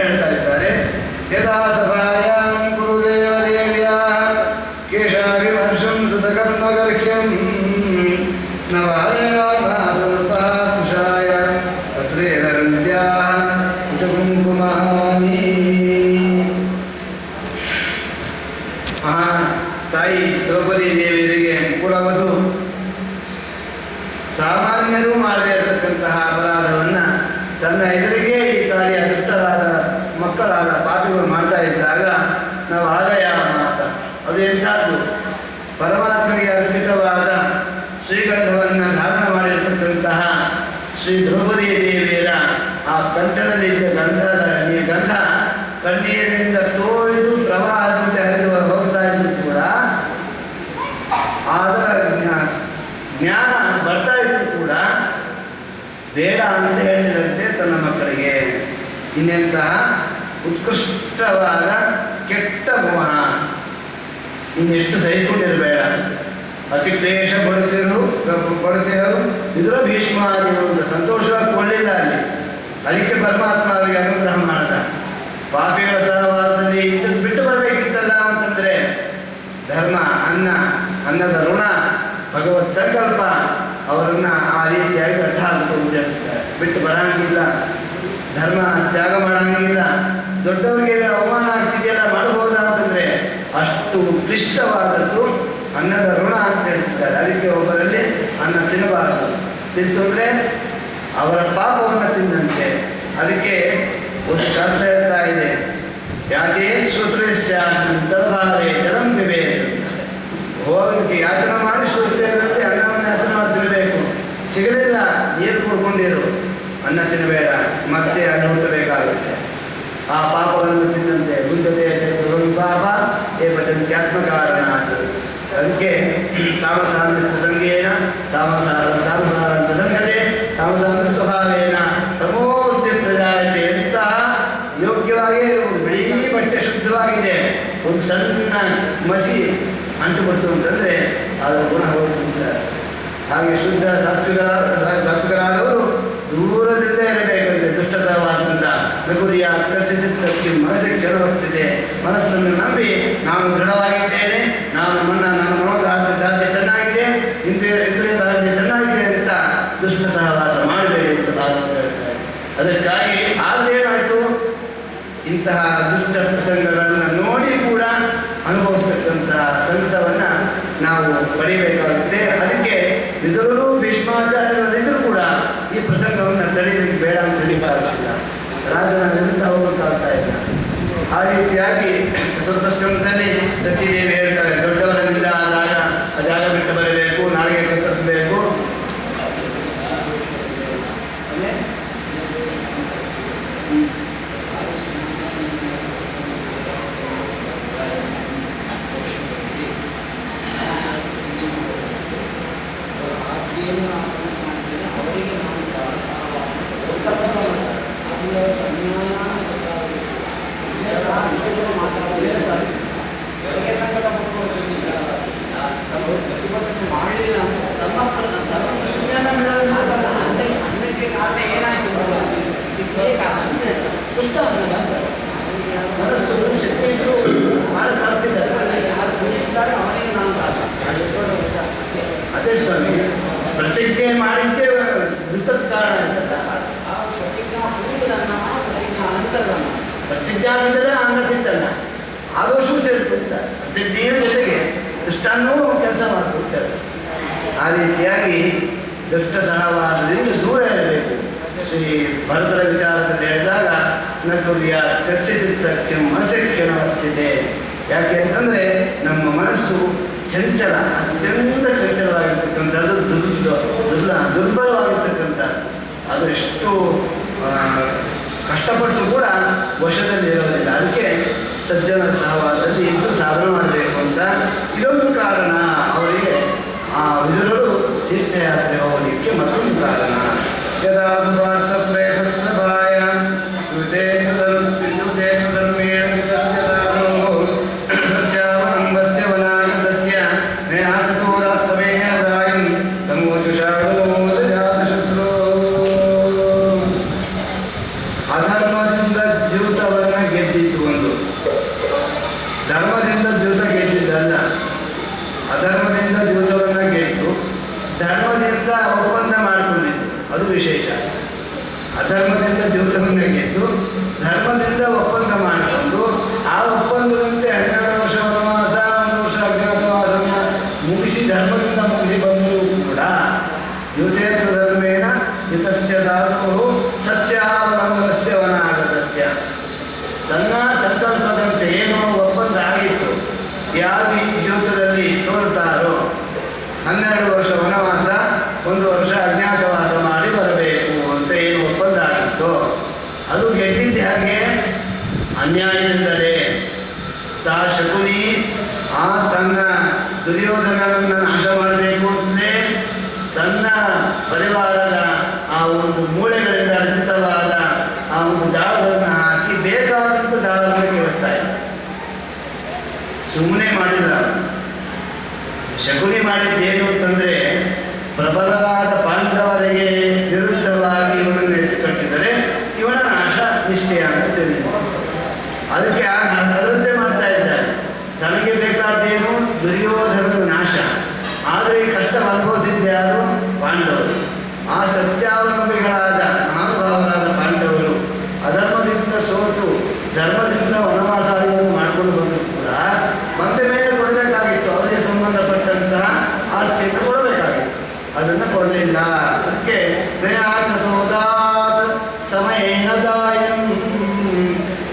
ಹೇಳ್ತಾ ಇದ್ದಾರೆ. ಯದಾ ಸಭಾಯಾಂ ಗುರುದೇವದೇವ್ಯಾಃ ಕೇಶಾಭಿಮರ್ಶಂ ಸುತಕರ್ಮಗರ್ಹ್ಯಂ ನವಾಯಾಮಾಸನತಃ ತುಷಾಯ ವಸ್ತ್ರೇಣರಂತ್ಯಾಃ ಕುಟುಂಬುಮಾನಿ. ತಾಯಿ ದ್ರೌಪದಿ ದೇವಿಯರಿಗೆ ಕುಲವಧು ಸಾಮಾನ್ಯರು ಮಾಡದೇ ಇರತಕ್ಕಂತಹ ಅಪರಾಧವನ್ನು ತನ್ನ ಎದುರಿಗೆ ಈ ಕಾರ್ಯ ದುಷ್ಟರಾದ ಮಕ್ಕಳಾದ ಪಾಪಿಗಳು ಮಾಡ್ತಾ ಇದ್ದಾಗ ನಾವು ಆಲಯ ಮಾಸ ಅದು ಎಂಥದ್ದು, ಪರಮಾತ್ಮನಿಗೆ ಅರ್ಪಿತವಾದ ಶ್ರೀಗಂಧವನ್ನು ಧಾರಣ ಮಾಡಿರತಕ್ಕಂತಹ ಶ್ರೀ ದ್ರೌಪದಿ ದೇವಿಯರ ಆ ಕಂಠದಲ್ಲಿದ್ದ ಗಂಧ ಕಣ್ಣೀರಿನಿಂದ ತೋರಿದು ಪ್ರವಾಹದಿಂದ ಹರಿದು ಹೋಗ್ತಾ ಇದ್ದು ಕೂಡ ಅದರ ಜ್ಞಾನ ಬರ್ತಾ ಇದ್ದು ಕೂಡ ಬೇಡ ಅಂತ ಹೇಳಿದಂತೆ ತನ್ನ ಮಕ್ಕಳಿಗೆ ಇನ್ನೆಂತಹ ಉತ್ಕೃಷ್ಟವಾದ ಕೆಟ್ಟ ಮೋಹ ಇನ್ನೆಷ್ಟು ಸಹಿಸಿಕೊಂಡಿರಬೇಡ. ಅತಿ ಕ್ಲೇಶ ಪಡುತ್ತಿರು ಇದರ ಭೀಷ್ಮಾದಿಗಳು ಸಂತೋಷವಾಗಿ ಕೊಳ್ಳಿಲ್ಲ ಅಲ್ಲಿ. ಅದಕ್ಕೆ ಪರಮಾತ್ಮ ಅವರಿಗೆ ಅನುಗ್ರಹ ಮಾಡ್ದ. ಪಾಪಿಗಳ ಸಹವಾಸದಲ್ಲಿ ಬಿಟ್ಟು ಬರಬೇಕಿತ್ತಲ್ಲ ಅಂತಂದರೆ ಧರ್ಮ ಅನ್ನದ ಋಣ ಭಗವತ್ ಸಂಕಲ್ಪ ಅವರನ್ನು ಆ ರೀತಿಯಾಗಿ ಅಡ್ಡ ಹಾಕಿಕೊಂಡು ಬಿಟ್ಟು ಬರಂಗಿಲ್ಲ, ಧರ್ಮ ತ್ಯಾಗ ಮಾಡಂಗಿಲ್ಲ. ದೊಡ್ಡವರಿಗೆ ಅವಮಾನ ಆಗ್ತಿದೆಯಲ್ಲ ಮಾಡಬಹುದಾ ಅಂತಂದರೆ ಅಷ್ಟು ಕ್ಲಿಷ್ಟವಾದದ್ದು ಅನ್ನದ ಋಣ ಅಂತ ಹೇಳ್ತಿದ್ದಾರೆ. ಅದಕ್ಕೆ ಒಬ್ಬರಲ್ಲಿ ಅನ್ನ ತಿನ್ನಬಾರದು, ತಿಂತಂದರೆ ಅವರ ಪಾಪವನ್ನು ತಿಂದಂತೆ. ಅದಕ್ಕೆ ಒಂದು ಶಾಸ್ತ್ರ ಹೇಳ್ತಾ ಇದೆ, ಯಾಕೆ ಶ್ರೋತ್ರೇ ಜಲಂ ಪಿಬೇತ್. ಹೋಗೋದಕ್ಕೆ ಯಾಚನೆ ಮಾಡಿ ಶ್ರೋತ್ರೇನಂತೆ ಅನ್ನವನ್ನು ಯಾಚನೆ ಮಾಡಿ ತಿನ್ನಬೇಕು. ಸಿಗಲಿಲ್ಲ ನೀರು ಕುಡ್ಕೊಂಡಿರು, ಅನ್ನ ತಿನ್ನಬೇಡ, ಮತ್ತೆ ಅನ್ನ ಹುಟ್ಟಬೇಕಾಗುತ್ತೆ. ಆ ಪಾಪವನ್ನು ತಿನ್ನಂತೆ ಬುದ್ಧತೆ ಪಾಪ ಏಪತ್ಯಾತ್ಮಕಾರಣ. ಅದಕ್ಕೆ ತಾಮಸಾಂತ ಸಂಗೇನ ತಾಮಸಾರಂತ ಸಂಗತೆ ತಾಮಸಾಂತ ಸ್ವಭಾವೇನ ತಮೋವೃತ್ತಿ ಪ್ರಜಾಯತೆ ಅಂತ ಯೋಗ್ಯವಾಗೇ ಬಿಳಿ ಬಟ್ಟೆ ಶುದ್ಧವಾಗಿದೆ, ಒಂದು ಸಣ್ಣ ಮಸಿ ಅಂಟುಬಿಡ್ತು ಅಂತಂದರೆ ಅದರ ಗುಣ ಹೋಗ್ತಿದ್ದಾರೆ. ಹಾಗೆ ಶುದ್ಧ ಸಾತ್ವಿಕರಾದವರು ದೂರದಿಂದ ಇರಬೇಕಂತೆ ದುಷ್ಟ ಸಹವಾಸದಿಂದ. ನಗುರಿಯ ಪ್ರಸಿದ್ಧ ಸತ್ಯ ಮನಸ್ಸಿಗೆ ಕೆಳವರ್ತಿದೆ. ಮನಸ್ಸನ್ನು ನಂಬಿ ನಾನು ದೃಢವಾಗಿದ್ದೇನೆ, ನಾನು ಮನೋದಾದ್ಯ ಚೆನ್ನಾಗಿದೆ, ಇಂದ್ರಿಯ ದಾದ್ಯ ಚೆನ್ನಾಗಿದೆ ಅಂತ ದುಷ್ಟ ಸಹವಾಸ ಮಾಡಬೇಡಿ ಅಂತ ಭಾರತ ಹೇಳ್ತಾರೆ. ಅದಕ್ಕಾಗಿ ಆದ್ರೇನಾಯಿತು, ಇಂತಹ ದುಷ್ಟ ಪ್ರಸಂಗಗಳನ್ನು ನೋಡಿ ಕೂಡ ಅನುಭವಿಸ್ತಕ್ಕಂತಹ ಸಂತವನ್ನು ನಾವು ಪಡೆಯಬೇಕಾಗುತ್ತೆ. ಅದಕ್ಕೆ ವಿದುರರು ಭೀಷ್ಮಾಚಾರ್ಯರಿದ್ದರೂ ಕೂಡ ಈ ಪ್ರಸಂಗವನ್ನು ತಡೆಯಲಿಕ್ಕೆ ಬೇಡ ಅಂತ ತಿಳಿಬಾರಲ್ಲ, ರಾಜನ ವಿರುದ್ಧ ಹೋಗುತ್ತಾಗ್ತಾ ಇಲ್ಲ. ಆ ರೀತಿಯಾಗಿ ಚತುರ್ಥ ಸ್ಕಂದದಲ್ಲಿ ಸತ್ಯದೇವಿ ಹೇಳ್ತಾರೆ, ದೊಡ್ಡವರನ್ನಿಂದ ಆದಾಗ ಜಾಗ ಬಿಟ್ಟು ಬರಬೇಕು, ನಾಲಿಗೆ ಕತ್ತರಿಸಬೇಕು. ಮನಸ್ಸು ಶಕ್ತಿ ಇದ್ದರೂ ಮಾಡಕ್ಕಾಗ್ತಿಲ್ಲ, ಯಾರು ಕೂತಿದ್ದಾರೆ ಅವನಿಗೆ ನಾನು ದಾಸ. ಅದೇ ಸ್ವಾಮಿ ಪ್ರತಿಜ್ಞೆ ಮಾಡಿದ್ದೇ ದುಃಖದ ಕಾರಣ ಅಂತ. ಪ್ರತಿಜ್ಞಾನಂದರೆ ಅನ್ನ ಸಿಟ್ಟಲ್ಲ, ಆದೋಷವೂ ಸೇರಿಕೊಳ್ತಾರೆ. ಪ್ರತಿಜ್ಞೆಯ ಜೊತೆಗೆ ದುಷ್ಟನ್ನೂ ಕೆಲಸ ಮಾಡ್ಕೊಳ್ತಾರೆ. ಆ ರೀತಿಯಾಗಿ ದುಷ್ಟ ಸಹವಾಸದಿಂದ ದೂರ ಇರಬೇಕು. ಶ್ರೀ ಭರತರ ವಿಚಾರದಲ್ಲಿ ಹೇಳಿದಾಗ ನಕುರ್ಯ ಕರ್ಸಿದ ಸತ್ಯಂ ಮನಸ್ಸಿಕ್ಷಣವಸ್ಥಿತೆ. ಯಾಕೆ ಅಂತಂದರೆ ನಮ್ಮ ಮನಸ್ಸು ಚಂಚಲ, ಅತ್ಯಂತ ಚಂಚಲವಾಗಿರ್ತಕ್ಕಂಥದ್ದು, ದುರ್ಬಲವಾಗಿರ್ತಕ್ಕಂಥದ್ದು. ಅದು ಎಷ್ಟು ಕಷ್ಟಪಟ್ಟು ಕೂಡ ವಶದಲ್ಲಿ ಇರೋದಿಲ್ಲ. ಅದಕ್ಕೆ ಸಜ್ಜನ ಸಹವಾಸದಲ್ಲಿ ಇದ್ದು ಸಾಧನೆ ಮಾಡಬೇಕು ಅಂತ ಇದೊಂದು ಕಾರಣ. ಅವರಿಗೆ ಆ ವಿದುರರು ತೀರ್ಥಯಾತ್ರೆ ಹೋಗಲಿಕ್ಕೆ ಮತ್ತೊಂದು ಕಾರಣ. ಯದಾ ಪ್ರಯತ್ನಭಾಯ ಧರ್ಮೇಣ ಸತ್ಯಾವಲಂಬಸ್ಯ ವನಾಗತಸ್ಯ ನೇಹಾಸತೋದಾತ್ಸಮೇಹದಾಯಂ ತಮೋಜುಷಾಢೋದಜಾತಶತ್ರು. ಅಧರ್ಮದಿಂದ ದ್ಯೂತವ ಅದು ವಿಶೇಷ. ಅಧರ್ಮದಿಂದ ದಿವಸವನ್ನು ಗೆದ್ದು ಧರ್ಮದಿಂದ ಒಪ್ಪಂದ ಮಾಡಿಕೊಂಡು ಆ ಒಪ್ಪಂದದಂತೆ 12 ವರ್ಷ ವನವಾಸ, 1 ವರ್ಷ ಅಜ್ಞಾತವಾಸವನ್ನು ಮುಗಿಸಿ ಧರ್ಮದಿಂದ ಮುಗಿಸಿ ಬಂದರೂ ಕೂಡ ಯುತೇತು ಧರ್ಮೇಣ ಹಿತಸ್ಯ ಧಾತು ಸತ್ಯಾವಲಂಬನಸ್ಯ ವನಾಗತಸ್ಯ. ತನ್ನ ಸಂಕಲ್ಪದಂತೆ ಏನೋ ಒಪ್ಪಂದ ಆಗಿತ್ತು, ಯಾರು ಈ ಜೀವಿತದಲ್ಲಿ ಸೋಲ್ತಾರೋ 12 ವರ್ಷ ವನವಾಸ, 1 ವರ್ಷ ಅಜ್ಞಾತವಾಸ ಮಾಡಿ ಬರಬೇಕು ಅಂತ ಏನು ಒಪ್ಪಂದ ಆಗಿತ್ತು, ಅದು ಗೆದ್ದಿದ್ದ ಹಾಗೆ ಅನ್ಯಾಯದಿಂದಲೇ. ಶಕುನಿ ತನ್ನ ದುರ್ಯೋಧನವನ್ನು ನಾಶ ಮಾಡಬೇಕು ಅಂತಲೇ ತನ್ನ ಪರಿವಾರದ ಆ ಒಂದು ಮೂಳೆಗಳಿಂದ ರಚಿತವಾದ ಆ ಒಂದು ದಾಳಗಳನ್ನು ಹಾಕಿ ಬೇಕಾದಂಥ ದಾಳವನ್ನು ಕೇಳಿಸ್ತಾ ಇದ್ದ. ಸುಮ್ಮನೆ ಮಾಡಿಲ್ಲ. ಶಕುನಿ ಮಾಡಿದ್ದೇನು ಅಂತಂದರೆ, ಪ್ರಬಲವಾದ ಪಾಂಡವರಿಗೆ ವಿರುದ್ಧವಾಗಿ ಇವನನ್ನು ಎತ್ತು ಕಟ್ಟಿದರೆ ಇವನ ನಾಶ ನಿಶ್ಚಯ ಅಂತ ತಿಳಿದು ಅದಕ್ಕೆ ಅದರಂತೆ ಮಾಡ್ತಾ ಇದ್ದಾನೆ. ತನಗೆ ಬೇಕಾದ್ದೇನು ದುರ್ಯೋಧನದ ನಾಶ, ಆದರೆ ಈ ಕಷ್ಟ ಅನುಭವಿಸಿದ್ದ ಯಾರು? ಪಾಂಡವರು. ಆ ಸತ್ಯಾವಲಂಬಿಗಳಾದ ಮಹಾನುಭಾವರಾದ ಪಾಂಡವರು ಅಧರ್ಮದಿಂದ ಸೋತು ಧರ್ಮದಿಂದ ವನವಾಸಾದಿಗಳನ್ನು ಮಾಡಿಕೊಂಡು ಬಂದರೂ ಕೂಡ ಬಂದ ಮೇಲೆ ಕೊಡಬೇಕಾಗಿತ್ತು, ಅವರಿಗೆ ಸಂಬಂಧಪಟ್ಟಂತಹ ಆಸ್ತಿಯನ್ನು ಕೊಡಬೇಕಾಗಿತ್ತು, ಅದನ್ನು ಕೊಡಲಿಲ್ಲ. ಅದಕ್ಕೆ ಸಮಯೇನ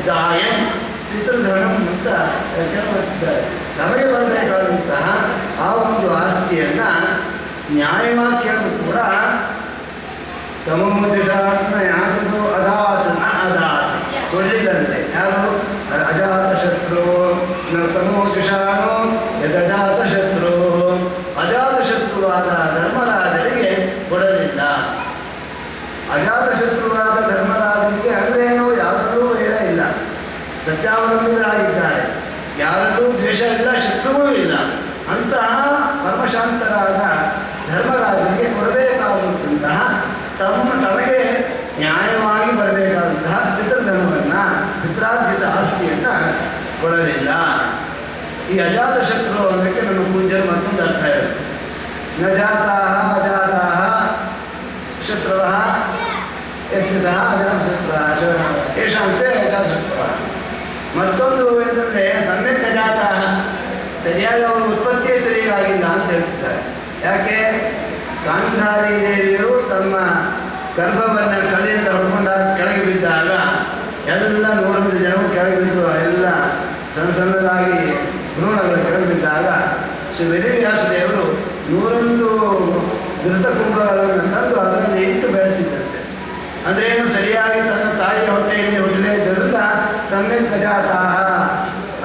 ದಾಯಂ ಪಿತೃಧನಂ ಅಂತ ಹೇಳ್ತಿದ್ದಾರೆ. ನಮಗೆ ಬರಬೇಕಾದಂತಹ ಆ ಒಂದು ಆಸ್ತಿಯನ್ನು ನ್ಯಾಯವಾಗಿ ಕೇಳಲು ಕೂಡ ತಮೋದಿಶಾತ್ಮ ಯಾಚದು ಅದಾತ್ ನ ಅದಾತ್ ಕೊಡಲಿಲ್ಲಂತೆ. ಯಾರು? ಅಜಾತ ಶತ್ರು ತಮೋದಿಶಾನೋ ಯದಜಾತ ಶತ್ರು. ಅಜಾತ ಶತ್ರುವಾದ ಧರ್ಮರಾಜರಿಗೆ ಕೊಡಲಿಲ್ಲ. ಅಜಾತ ಶತ್ರುವಾದ ಧರ್ಮರಾಜರಿಗೆ ಅಂದ್ರೇನು ಯಾವುದೂ ವೇದ ಇಲ್ಲ, ಸತ್ಯಾವಲಂಬಿಗಳಾಗಿದ್ದಾರೆ, ಯಾರಲ್ಲೂ ದ್ವೇಷ ಇಲ್ಲ, ಶತ್ರುಗಳೂ ಇಲ್ಲ. ಅಂತಹ ಪರಮಶಾಂತರಾದ ಧರ್ಮರಾಜನಿಗೆ ಕೊಡಬೇಕಾದಂತಹ ತಮಗೆ ನ್ಯಾಯವಾಗಿ ಬರಬೇಕಾದಂತಹ ಪಿತೃಧನವನ್ನು, ಪಿತ್ರಾರ್ಜಿತ ಆಸ್ತಿಯನ್ನು ಕೊಡಲಿಲ್ಲ. ಈ ಅಜಾತ ಶತ್ರು ಅನ್ನೋಕ್ಕೆ ನಮ್ಮ ಪೂಜ್ಯರು ಮತ್ತೊಂದು ಅರ್ಥ ಇರುತ್ತೆ. ನ ಜಾತಾಃ ಅಜಾತಾಃ ಶತ್ರುವಃ ಯಸ್ಯತಃ ಅಜಾತಶತ್ರುವಃ ಯೇಷಾಂತೆ ಅಜಾತಶತ್ರುವಃ. ಮತ್ತೊಂದು ಏನಂದರೆ ಸಮ್ಯಕ್ ಅಜಾತಾಃ, ಸರಿಯಾಗಿ ಅವರ ಉತ್ಪತ್ತಿಯೇ ಸರಿಯಾಗಿಲ್ಲ ಅಂತ ಹೇಳ್ತಿದ್ದಾರೆ. ಯಾಕೆ? ಗಾಂಧಾರಿ ದೇವಿಯರು ತಮ್ಮ ಗರ್ಭವನ್ನು ಕಲ್ಲಿಂದ ಹೊಡ್ಕೊಂಡಾಗ ಕೆಳಗೆ ಬಿದ್ದಾಗ ಎಲ್ಲ 100 ಜನರು ಕೆಳಗೆ ಬಿದ್ದು ಎಲ್ಲ ಸಣ್ಣ ಸಣ್ಣದಾಗಿ ಭ್ರೂಣಗಳು ಕೆಳಗೆ ಬಿದ್ದಾಗ ಶ್ರೀ ವೇದವ್ಯಾಸ ದೇವರು 101 ಘೃತಕುಂಭಗಳನ್ನು ತಂದು ಅದರಲ್ಲಿ ಇಟ್ಟು ಬೆಳೆಸಿದ್ದಂತೆ. ಅಂದ್ರೇನು? ಸರಿಯಾಗಿ ತನ್ನ ತಾಯಿಯ ಹೊಟ್ಟೆಯಲ್ಲಿ ಹುಟ್ಟಲೇ ಇದ್ದರಿಂದ ಸಮ್ಯಕ್ ಅಜಾತಾಃ.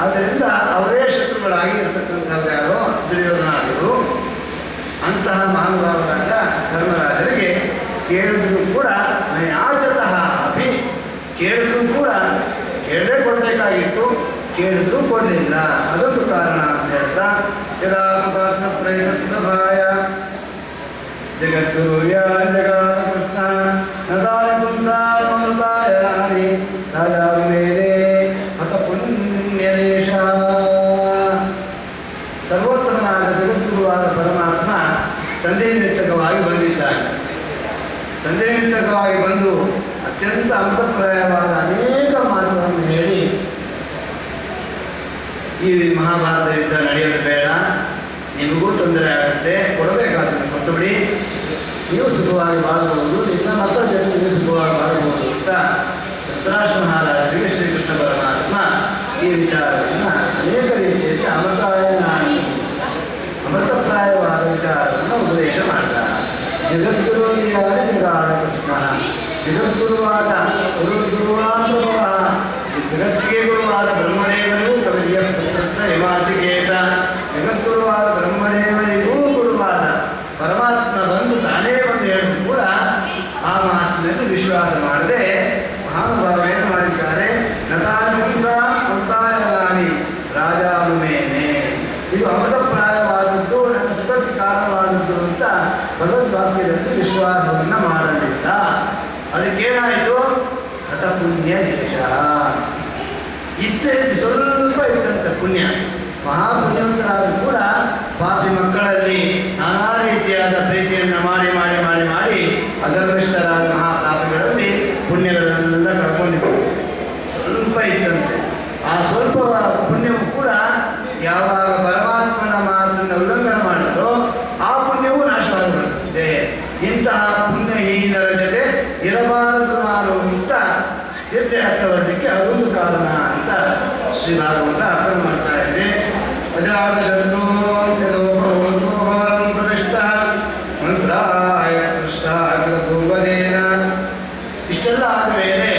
ಆದ್ದರಿಂದ ಅವರೇ ಶತ್ರುಗಳಾಗಿ ಇರತಕ್ಕಂಥದ್ದು ಯಾರೋ ದುರ್ಯೋಧನಾದಿಗಳು. ಅಂತಹ ಮಹಾನುಭಾವರಾದ ಧರ್ಮರಾಜರಿಗೆ ಕೇಳಿದ್ರು ಕೂಡ ಯಾಚತಃ ಅಭಿ, ಕೇಳಿದ್ರು ಕೂಡ ಕೇಳದೆ ಕೊಡಬೇಕಾಗಿತ್ತು, ಕೇಳಿದ್ರು ಕೊಡಲಿಲ್ಲ. ಅದೊಂದು ಕಾರಣ ಅಂತ ಹೇಳ್ತಾ ಯದಾರ್ಥ ಪ್ರಯತ್ನಸಭಾಯ ಜಗದ್ಗುರುರ್ಯ ಜಗತ್ ಕೃಷ್ಣ ನದಾಯ ಪುಂಸಾಯ ನಾರಿ ರಾಜಾ ಮೇಲೆ ಹತ ಪುಣ್ಯದೇಶ. ಸರ್ವೋತ್ತಮನಾದ ಜಗದ್ಗುರುವಾದ ಪರಮಾತ್ಮ ಸಂಧಿ ನಿಮಿತ್ತಕವಾಗಿ ಬಂದಿದ್ದಾನೆ. ಸಂಧಿ ನಿಮಿತ್ತಕವಾಗಿ ಬಂದು ಅತ್ಯಂತ ಅಮೃತಪ್ರಾಯವಾದ ಅನೇಕ ಮಾತುಗಳನ್ನು ಹೇಳಿ, ಈ ಮಹಾಭಾರತ ಯುದ್ಧ ನಡೆಯೋದು ಬೇಡ, ನಿಮಗೂ ತೊಂದರೆ ಆಗುತ್ತೆ, ಕೊಡಬೇಕಾದ್ರೆ ಕೊಟ್ಟು ಬಿಡಿ, ನೀವು ಸುಖವಾಗಿ ಬಾಳಬಹುದು, ನಿಮ್ಮ ಮಕ್ಕಳ ಜೊತೆ ನೀವು ಸುಖವಾಗಿ ಬಾಳಬಹುದು ಅಂತ ಧೃತರಾಷ್ಟ್ರ ಮಹಾರಾಜರಿಗೆ ಶ್ರೀಕೃಷ್ಣ ಪರಮಾತ್ಮ ಈ ವಿಚಾರವನ್ನು ಅನೇಕ ರೀತಿಯಲ್ಲಿ ಅಮೃತಪ್ರಾಯವಾದ ವಿಚಾರವನ್ನು ಉಪದೇಶ ಮಾಡ್ತಾರೆ. ಜಗದ್ಗುರುವಿಯಾದ ಜಗಾದ ಕೃಷ್ಣ, ಜಗದ್ಗುರುವಾದ ಜಗತ್ತಿಗೆ ಗುರುವಾದ ಬ್ರಹ್ಮದೇವರಿಗೂ ಕವಿಯ ಪುತ್ರಸ್ಸ ಹಿಮಾಚಿಕೇತ. ಜಗದ್ಗುರುವಾದ ಬ್ರಹ್ಮದೇವರಿಗೂ ಗುರುವಾದ ಪರಮಾತ್ಮ ಬಂದು ತಾನೇ ಬಂದು ಹೇಳಿದ್ರು ಕೂಡ ಆ ಮಾತಿನಲ್ಲಿ ವಿಶ್ವಾಸ ಮಾಡದೆ ಮಹಾನುಭಾವ ಏನು ಮಾಡಿದ್ದಾರೆ? ನತಾನುಂಸ ಅಂತಾಯನಾನಿ ರಾಜಾನುಮೇನೆ. ಇದು ಅಮೃತಪ್ರಾಯವಾದದ್ದು, ನನ್ನ ಸುಖಕ್ಕೆ ಕಾರಣವಾದದ್ದು ಅಂತ ಭಗವದ್ವಾಕ್ಯದಲ್ಲಿ ವಿಶ್ವಾಸವನ್ನು ಮಾಡಲಿಲ್ಲ. ಅದಕ್ಕೇನಾಯಿತು? ಹತ ಪುಣ್ಯ ದೇಶ. ಸ್ವಲ್ಪ ಇದ್ದಂಥ ಪುಣ್ಯ, ಮಹಾಪುಣ್ಯವಂತರಾದರೂ ಕೂಡ ಪಾಪಿ ಮಕ್ಕಳಲ್ಲಿ ನಾನಾ ರೀತಿಯಾದ ಪ್ರೀತಿಯನ್ನು ಮಾಡಿ ಮಾಡಿ ಮಾಡಿ ಮಾಡಿ ಅದರಷ್ಟ ಶ್ರೀ ಭಾಗವತ ಅರ್ಪಣೆ ಮಾಡ್ತಾ ಇದೆ. ಅಜಾತಶತ್ರು ಪ್ರತಿಷ್ಠ ಮಂತ್ರಾಯ ಕೃಷ್ಣ ಭೂವದೇನ. ಇಷ್ಟೆಲ್ಲ ಆದ ಮೇಲೆ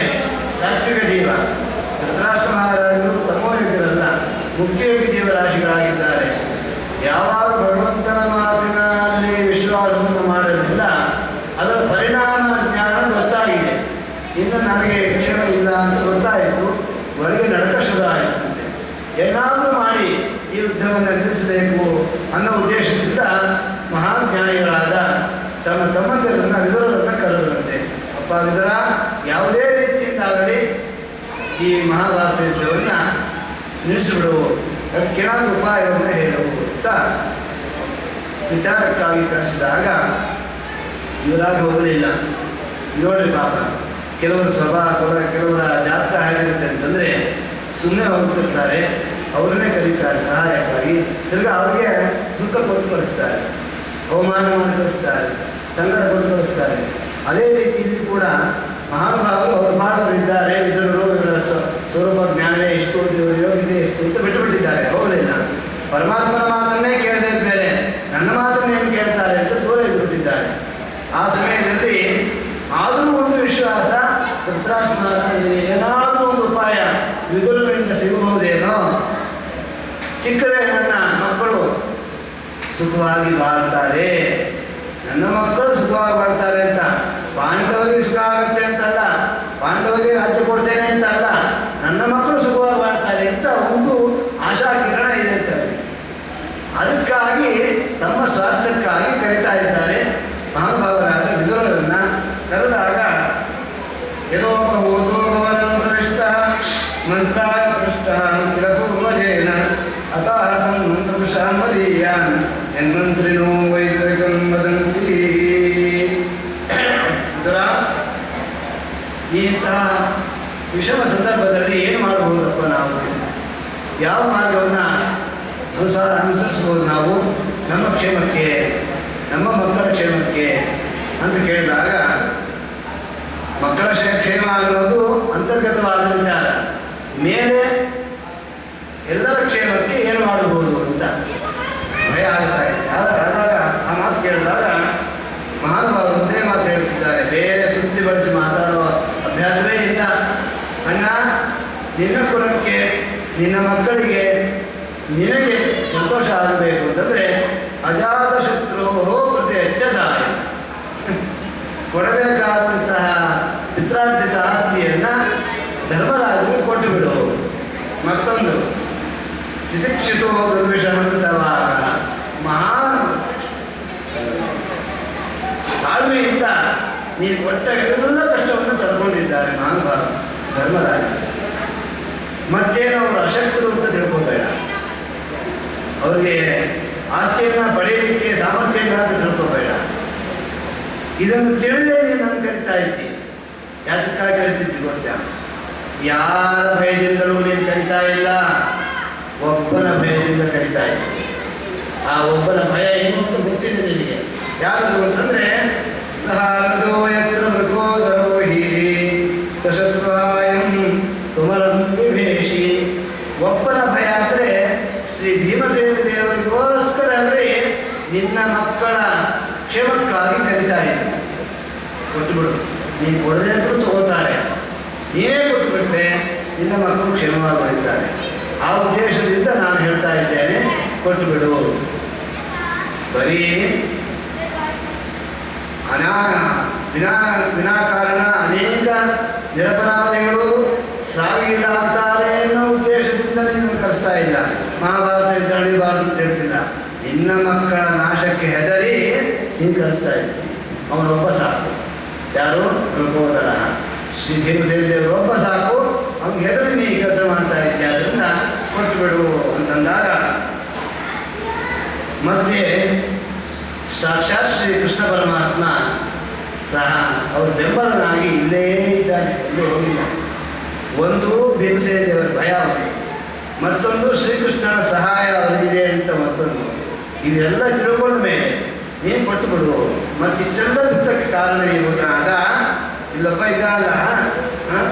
ಸಾತ್ವಿಕ ಜೀವ ಧೃತರಾಷ್ಟ್ರ ಮಹಾರಾಜರು ತಮೋಯುಗರಲ್ಲ, ಮುಖ್ಯಯೋಗಿ ಜೀವರಾಶಿಗಳಾಗಿದ್ದಾರೆ. ಯಾವಾಗ ಭಗವಂತನ ಮಾತಿನಲ್ಲಿ ವಿಶ್ವಾಸವನ್ನು ಮಾಡಲಿಲ್ಲ, ಅದರ ಪರಿಣಾಮ ಜ್ಞಾನ ಗೊತ್ತಾಗಿದೆ. ಇನ್ನು ನನಗೆ ಕ್ಷೇಮ ಇಲ್ಲ ಅಂತ ಗೊತ್ತಾಯಿತು, ಒಳಗೆ ನಡಕ ಶುರು ಆಯಿತಂತೆ. ಏನಾದರೂ ಮಾಡಿ ಈ ಯುದ್ಧವನ್ನು ನಿಲ್ಲಿಸಬೇಕು ಅನ್ನೋ ಉದ್ದೇಶದಿಂದ ಮಹಾಜ್ಞಾನಿಗಳಾದ ತಮ್ಮ ತಮ್ಮಂದಿರನ್ನು ವಿದುರರನ್ನು ಕರೆದರಂತೆ. ಅಪ್ಪ ವಿದುರ, ಯಾವುದೇ ರೀತಿಯಿಂದಾಗಲಿ ಈ ಮಹಾಭಾರತ ಯುದ್ಧವನ್ನು ನಿಲ್ಲಿಸಿಬಿಡು, ಅದಕ್ಕೇನಾದರೂ ಉಪಾಯವನ್ನು ಹೇಳು ಅಂತ ವಿಚಾರಕ್ಕಾಗಿ ಕಳಿಸಿದಾಗ ಇವರಾಗಿ ಹೋಗಲಿಲ್ಲ. ನೋಡ್ರಿ ಪಾಪ, ಕೆಲವರು ಸ್ವಭಾವ, ಕೆಲವರ ಜಾತಕ ಹೇಗಿರುತ್ತೆ ಅಂತಂದರೆ ಸುಮ್ಮನೆ ಹೋಗ್ತಿರ್ತಾರೆ, ಅವ್ರನ್ನೇ ಕರೀತಾರೆ ಸಹಾಯಕ್ಕಾಗಿ, ತಿರ್ಗಿ ಅವ್ರಿಗೆ ದುಃಖ ಕೊಟ್ಟು ಕಳಿಸ್ತಾರೆ, ಅವಮಾನ ಮಾಡಿ ಕಳಿಸ್ತಾರೆ, ಸಂಕಟ ಕೊಟ್ಟು ಕಳಿಸ್ತಾರೆ. ಅದೇ ರೀತಿ ಇಲ್ಲಿ ಕೂಡ ಮಹಾನುಭಾವರು ಅವರು ಮಾಡೋರಿದ್ದಾರೆ. ವಿದುರರು ಇವರ ಸ್ವರೂಪ ಜ್ಞಾನವೇ ಎಷ್ಟು, ಇವರ ಯೋಗ್ಯತೆ ಎಷ್ಟು ಅಂತ ಬಿಟ್ಟುಬಿಟ್ಟಿದ್ದಾರೆ, ಹೋಗಲಿಲ್ಲ. ಪರಮಾತ್ಮನ ಮಾತನ್ನೇ ಕೇಳದೇ ಮೇಲೆ ನನ್ನ ಮಾತನ್ನೇನು ಕೇಳ್ತಾರೆ ಅಂತ ದೂರ ಇದ್ದುಬಿಟ್ಟಿದ್ದಾರೆ. ಆ ಸಮಯದಲ್ಲಿ ಆದರೂ ಒಂದು ವಿಶ್ವಾಸ, ಧೃತರಾಷ್ಟ್ರ ಏನಾದರೂ ಒಂದು ಉಪಾಯ ವಿದುರರಿಂದ ಸಿಗಬಹುದೇನೋ, ಸಿಕ್ಕರೆ ನನ್ನ ಮಕ್ಕಳು ಸುಖವಾಗಿ ಬಾಳ್ತಾರೆ, ನನ್ನ ಮಕ್ಕಳು ಸುಖವಾಗಿ ಬಾಳ್ತಾರೆ ಅಂತ. ಪಾಂಡವರಿಗೆ ಸುಖ ಆಗುತ್ತೆ ಅಂತಲ್ಲ, ಪಾಂಡವರಿಗೆ ರಾಜ್ಯ ಕೊಡ್ತೇನೆ ಅಂತ ಅಲ್ಲ, ನನ್ನ ಮಕ್ಕಳು ಸುಖವಾಗಿ ಬಾಳ್ತಾರೆ ಅಂತ ಒಂದು ಆಶಾ ಕಿರಣ ಇದೆ ಅಂತ. ಅದಕ್ಕಾಗಿ ತಮ್ಮ ಸ್ವಾರ್ಥಕ್ಕಾಗಿ ಕರೀತಾ ಇದ್ದಾರೆ ಮಹಾನುಭಾವರಾದ ವಿದುರರನ್ನು. ಕರೆದಾಗ ಯದೋಪಭೂತೋಭವನಂ ಪ್ರವಿಷ್ಟ ಮಂತ್ರಾಯ ಪೃಷ್ಟ ಕಿಲಪೂರ್ವಜೇನ ಅತಾಹಂ ಮಂತ್ರಶಾಮರೀಯಾನ್ ಯನ್ಮಂತ್ರಿಣೋ ವೈದ್ಯಕಂ ವದಂತಿ. ಇಂತಹ ವಿಷಮ ಸಂದರ್ಭದಲ್ಲಿ ಏನು ಮಾಡಬಹುದಪ್ಪ ನಾವು? ಯಾವ ಮಾರ್ಗವನ್ನು ಅನುಸರಿಸ್ಬೋದು ನಾವು ನಮ್ಮ ಕ್ಷೇಮಕ್ಕೆ, ನಮ್ಮ ಮಕ್ಕಳ ಕ್ಷೇಮಕ್ಕೆ ಅಂತ ಕೇಳಿದಾಗ, ಮಕ್ಕಳ ಕ್ಷೇಮ ಅನ್ನೋದು ಅಂತರ್ಗತವಾದ ವಿಚಾರ. ಮೇಲೆ ಎಲ್ಲರ ಕ್ಷೇಮಕ್ಕೆ ಏನು ಮಾಡಬಹುದು ಅಂತ ಭಯ ಆಗ್ತಾ ಇದೆ. ಆದಾಗ ಆ ಮಾತು ಕೇಳಿದಾಗ ಮಹಾನುಭಾವರು ಒಂದೇ ಮಾತು ಹೇಳ್ತಿದ್ದಾರೆ, ಬೇರೆ ಸುತ್ತಿ ಬಳಸಿ ಮಾತಾಡೋ ಅಭ್ಯಾಸವೇ ಇಲ್ಲ. ಅಣ್ಣ, ನಿನ್ನ ಕುಲಕ್ಕೆ, ನಿನ್ನ ಮಕ್ಕಳಿಗೆ, ನಿನಗೆ ಸಂತೋಷ ಆಗಬೇಕು ಅಂತಂದರೆ ಅಜಾತಶತ್ರು ಪ್ರತಿ ಎಚ್ಚದಾಯ ಕೊಡಬೇಕಾದಂತಹ ಪಿತ್ರಾರ್ಜಿತ ಆಸ್ತಿಯನ್ನು ಧರ್ಮರಾಜನಿಗೆ ಕೊಟ್ಟು ಬಿಡು. ಮತ್ತೊಂದು ತಿತಿಕ್ಷಿತೋ ದುರ್ವಿಷಮಂತವಾಗ ಮಹಾನ್ ತಾಳ್ಮೆಯಿಂದ ನೀನು ಕೊಟ್ಟ ಎಲ್ಲ ಕಷ್ಟವನ್ನು ತಡ್ಕೊಂಡಿದ್ದಾರೆ ಮಹಾನುಭಾವ ಧರ್ಮರಾಜ. ಮತ್ತೇನು ಅವರು ಅಶಕ್ತರು ಅಂತ ತಿಳ್ಕೊಬೇಡ, ಅವ್ರಿಗೆ ಆಸ್ತಿಯನ್ನು ಪಡೆಯಲಿಕ್ಕೆ ಸಾಮರ್ಥ್ಯ ಇಲ್ಲ ಅಂತ ತಿಳ್ಕೊಬೇಡ. ಇದನ್ನು ತಿಳಿದೇ ನೀನು ನನ್ನ ಕರಿತಾ ಇದ್ದಿ. ಯಾತಕ್ಕಾಗಿ ಕರಿತಿದ್ದಿ ಗೊತ್ತಾ? ಯಾರ ಭಯದಿಂದಲೂ ನೀನು ಕರಿತಾ ಇಲ್ಲ, ಒಬ್ಬನ ಭಯದಿಂದ ಕರಿತಾ ಇದ್ದಿ. ಆ ಒಬ್ಬನ ಭಯ ಏನು ಅಂತ ಗೊತ್ತಿದೆ ನಿನಗೆ. ಯಾರು ಅಂತಂದರೆ ಸಹ ಯತ್ರ ಮೃಗೋದರೋ ಹೀರಿ ಸಶತ್ವಾಯಂ ತುಮರಂ ವಿಭೇಷಿ. ಒಬ್ಬನ ಭಯ ಅಂದರೆ ಶ್ರೀ ಭೀಮಸೇನ ದೇವರಿಗೋಸ್ಕರ ಅಂದರೆ ನಿನ್ನ ಮಕ್ಕಳ ಕ್ಷೇಮಕ್ಕಾಗಿ ಕರೀತಾ ಇದ್ದೆ. ಕೊಟ್ಟುಬಿಡು, ನೀನು ಕೊಡದೆ ಅಂತೂ ತಗೋತಾರೆ, ನೀನೇ ಕೊಟ್ಟುಬಿಟ್ರೆ ನಿನ್ನ ಮಕ್ಕಳು ಕ್ಷೇಮವಾಗಿ ಬರೀತಾರೆ. ಆ ಉದ್ದೇಶದಿಂದ ನಾನು ಹೇಳ್ತಾ ಇದ್ದೇನೆ, ಕೊಟ್ಟುಬಿಡು. ಬರೀ ವಿನಾಕಾರಣ ಅನೇಕ ನಿರಪರಾಧಿಗಳು ಸಾವಿಗೀಡಾಗ್ತಾರೆ ಅನ್ನೋ ಉದ್ದೇಶದಿಂದ ನೀನು ಕಲಿಸ್ತಾ ಇಲ್ಲ. ಮಹಾಭಾರತ ತಡಿಬಾರ್ದು ಅಂತ ಹೇಳ್ತಿಲ್ಲ, ನಿನ್ನ ಮಕ್ಕಳ ನಾಶಕ್ಕೆ ಹೆದರಿ ನೀನು ಕಲಿಸ್ತಾ ಇದ್ದೆ. ಅವನೊಬ್ಬ ಸಾಕು. ಯಾರು? ಮೃಗೋದರ ಶ್ರೀ ಭೀಮಸೇನ ದೇವರು ಒಬ್ಬ ಸಾಕು, ಅವ್ನಿಗೆ ಹೆದರಿ ನೀ ಕೆಲಸ ಮಾಡ್ತಾ ಇದ್ದೆ. ಅದರಿಂದ ಕೊಟ್ಟುಬಿಡು ಅಂತಂದಾಗ ಮತ್ತೆ ಸಾಕ್ಷಾತ್ ಶ್ರೀ ಕೃಷ್ಣ ಪರಮಾತ್ಮ ಸಹ ಅವ್ರ ಬೆಂಬಲನಾಗಿ ಇಲ್ಲೇ ಇದ್ದಾನೆ, ಎಲ್ಲೂ ಹೋಗಿಲ್ಲ. ಒಂದು ಭೀಮಸೇನ ದೇವರ ಭಯ ಅವನಿಗೆ, ಮತ್ತೊಂದು ಶ್ರೀಕೃಷ್ಣನ ಸಹಾಯ ಅವರಿಗಿದೆ ಅಂತ ಮತ್ತೊಂದು. ಇವೆಲ್ಲ ತಿಳ್ಕೊಂಡ ಮೇಲೆ ನೀನು ಕೊಟ್ಟುಬಿಡು. ಮತ್ತಿಷ್ಟೆಲ್ಲ ದುಃಖಕ್ಕೆ ಕಾರಣ ಇರುವುದಾದ ಇಲ್ಲಪ್ಪ ಇದಲ್ಲ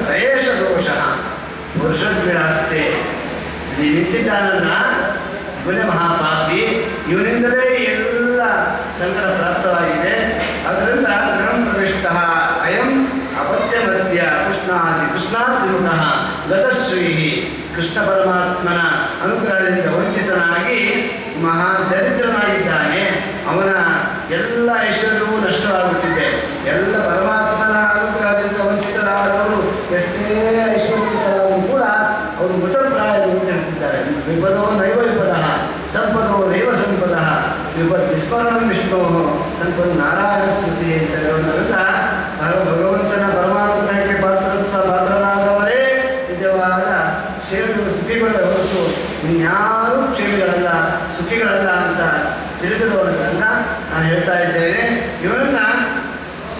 ಸಯೇಷ ದೋಷ ಪುರುಷದ್ವಿಳಾಸ್ತೆ ಈ ನಿಂತಿದ್ದಾನಲ್ಲ ಇವನೇ ಮಹಾಪಾಪಿ, ಇವನಿಂದಲೇ ಎಲ್ಲ ಸಂಕಟ ಪ್ರಾಪ್ತವಾಗಿದೆ. ಅದರಿಂದ ಗೃಹಂ ಪ್ರವಿಷ್ಟ ಅಯಂ ಅಪತ್ಯಮತ್ಯ ಕೃಷ್ಣಾಸಿ ಕೃಷ್ಣಾತ್ಮಕಃ ಗತಶ್ರೀ. ಕೃಷ್ಣ ಪರಮಾತ್ಮನ ಅನುಗ್ರಹದಿಂದ ವಂಚಿತನಾಗಿ ಮಹಾ ದರಿದ್ರನಾಗಿದ್ದಾನೆ. ಅವನ ಎಲ್ಲ ಐಶ್ವರ್ಯವೂ ನಷ್ಟವಾಗುತ್ತಿದೆ. ಎಲ್ಲ ಪರಮಾತ್ಮನ ಅನುಗ್ರಹದಿಂದ ವಂಚಿತರಾದವರು ಎಷ್ಟೇ ಐಶ್ವರ್ಯರಾದರೂ ಕೂಡ ಅವರು ಮೃತಪ್ರಾಯರು ಅಂತ ಹೇಳ್ತಿದ್ದಾರೆ. ವಿಪದೋ ನೈವ ವಿಪದ ಸಂಪದೋ ನೈವ ಸಂಪದ ವಿಪತ್ ವಿಸ್ಮರಣಂ ವಿಷ್ಣು ಸಂಪದ ನಾರಾಯಣ ಸ್ತುತಿ ಅಂತ ಹೇಳೋದ್ರಿಂದ ಭಗವಂತನ ಪರಮಾನುಗ್ರಹಕ್ಕೆ ಪಾತ್ರರಾದವರೇ ನಿಜವಾದ ಸುಖಿಗಳ ಹೊರತು ಇನ್ಯಾರೂ ಕ್ಷೇಮಿಗಳಲ್ಲ, ಸುಖಿಗಳಲ್ಲ ಅಂತ ತಿಳಿದಿರುವುದನ್ನು ನಾನು ಹೇಳ್ತಾ ಇದ್ದೇನೆ. ಇವರನ್ನ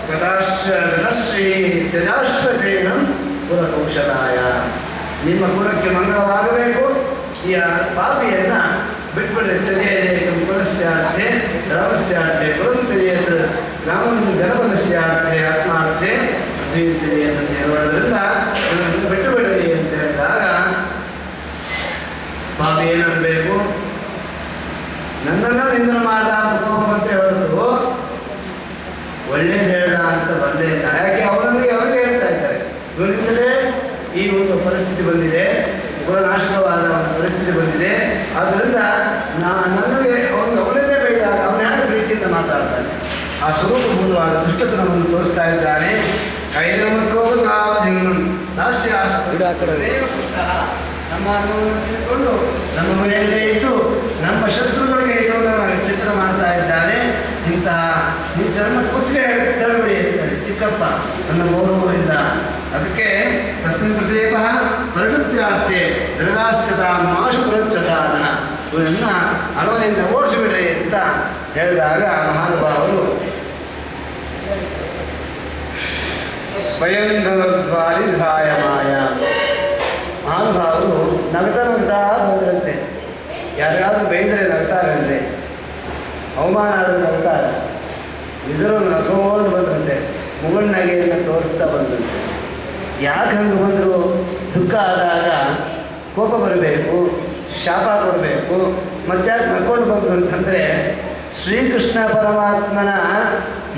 ಗತಶ್ರೀ ತ್ಯಜಾಶ್ವತೇನ ಕುಲಕೌಶಲಾಯ. ನಿಮ್ಮ ಕುಲಕ್ಕೆ ಮಂಗಳವಾಗಬೇಕು. ಈ ಪಾಪಿಯನ್ನು ಬಿಟ್ಬಿಡಿ. ತ್ಯಜೇದೇಕಂ ಕುಲಸ್ಯಾರ್ಥೆ ರಾಮಸ್ಯಾರ್ಥೆ ಕುಲಂ ತ್ಯಜೇತ್ ರಾಮಂ ಜನಪದಸ್ಯಾರ್ಥೆ ಆತ್ಮಾರ್ಥೆ ಪೃಥ್ವೀ ಅಂತ ಹೇಳೋದ್ರಿಂದ ಇದನ್ನು ಬಿಟ್ಟು ಬಿಡಲಿ ಅಂತ ಹೇಳಿದಾಗ ಪಾಪಿ ಏನಬೇಕು? ನನ್ನನ್ನು ನಿಂದನೆ ಮಾಡ್ದ ಅಂತ ಕೋಪವಂತೆ ಹೊರತು ಒಳ್ಳೇದು ಹೇಳ್ದ ಅಂತ ಬಂದೇ ಇಲ್ಲ. ಯಾಕೆ ಅವರಿಗೆ ಹೇಳ್ತಾ ಇದ್ದಾರೆ, ಇವರಿಂದಲೇ ಈ ಒಂದು ಪರಿಸ್ಥಿತಿ ಬಂದಿದೆ, ಕುಲನಾಶಕವಾದ ಒಂದು ಪರಿಸ್ಥಿತಿ ಬಂದಿದೆ. ಆದ್ದರಿಂದ ನನಗೆ ಅವನನ್ನೇ ಬೈದಾಗ ಅವನ ಯಾಕೆ ಪ್ರೀತಿಯಿಂದ ಮಾತಾಡ್ತಾನೆ. ಆ ಸ್ವರೂಪಭೂತವಾದ ದುಷ್ಟತನವನ್ನು ತೋರಿಸ್ತಾ ಇದ್ದಾನೆ. ಕೈಲಮತ್ವವು ದಾಸ್ಯ ನಮ್ಮ ಅನುಭವವನ್ನು ತಿಳ್ಕೊಂಡು ನಮ್ಮ ಮನೆಯಲ್ಲೇ ಇದ್ದು ನಮ್ಮ ಶತ್ರುಗಳಿಗೆ ಇದನ್ನು ಚಿತ್ರ ಮಾಡ್ತಾ ಇದ್ದಾನೆ. ಇಂತಹ ಈ ಧರ್ಮ ಕುತ್ತಿಗೆ ತರಬೇಡಿ ಇರ್ತಾರೆ ಚಿಕ್ಕಪ್ಪ, ನನ್ನ ಗೌರವದಿಂದ. ಅದಕ್ಕೆ ತಸ್ಮಿನ್ ಪ್ರದೇಪ ಪ್ರಕೃತ್ಯಾಸ್ತೆ ದೃಢಾಸ್ಯತ ಮಾಶು ಪ್ರತ್ಯಸಾನ, ಇವನನ್ನು ಅರವನೆಯಿಂದ ಓಡಿಸಿಬಿಡ್ರಿ ಅಂತ ಹೇಳಿದಾಗ ಮಹಾನುಭಾವರು ಸ್ವಯಂ ದ್ವಾರಿ ಧಾಯಮಾಯ. ಮಹಾನುಭಾವರು ನಗ್ತಾ ಬಂದ್ರಂತೆ. ಯಾರಿಗಾದ್ರೂ ಬೈದರೆ ನಗ್ತಾರಂತೆ, ಅವಮಾನ ಆದರೂ ನಗ್ತಾರೆ. ಇದರೂ ನಗೋಡು ಬಂದಂತೆ, ಮುಗುಳ್ನಗೆಯನ್ನು ತೋರಿಸ್ತಾ ಬಂದಂತೆ. ಯಾಕೆ ಹಂಗೆ ಬಂದರು? ದುಃಖ ಆದಾಗ ಕೋಪ ಬರಬೇಕು, ಶಾಪ ಕೊಡಬೇಕು, ಮತ್ತ್ಯಾಕೆ ನಕ್ಕೊಂಡು ಬಂದರು ಅಂತಂದರೆ ಶ್ರೀಕೃಷ್ಣ ಪರಮಾತ್ಮನ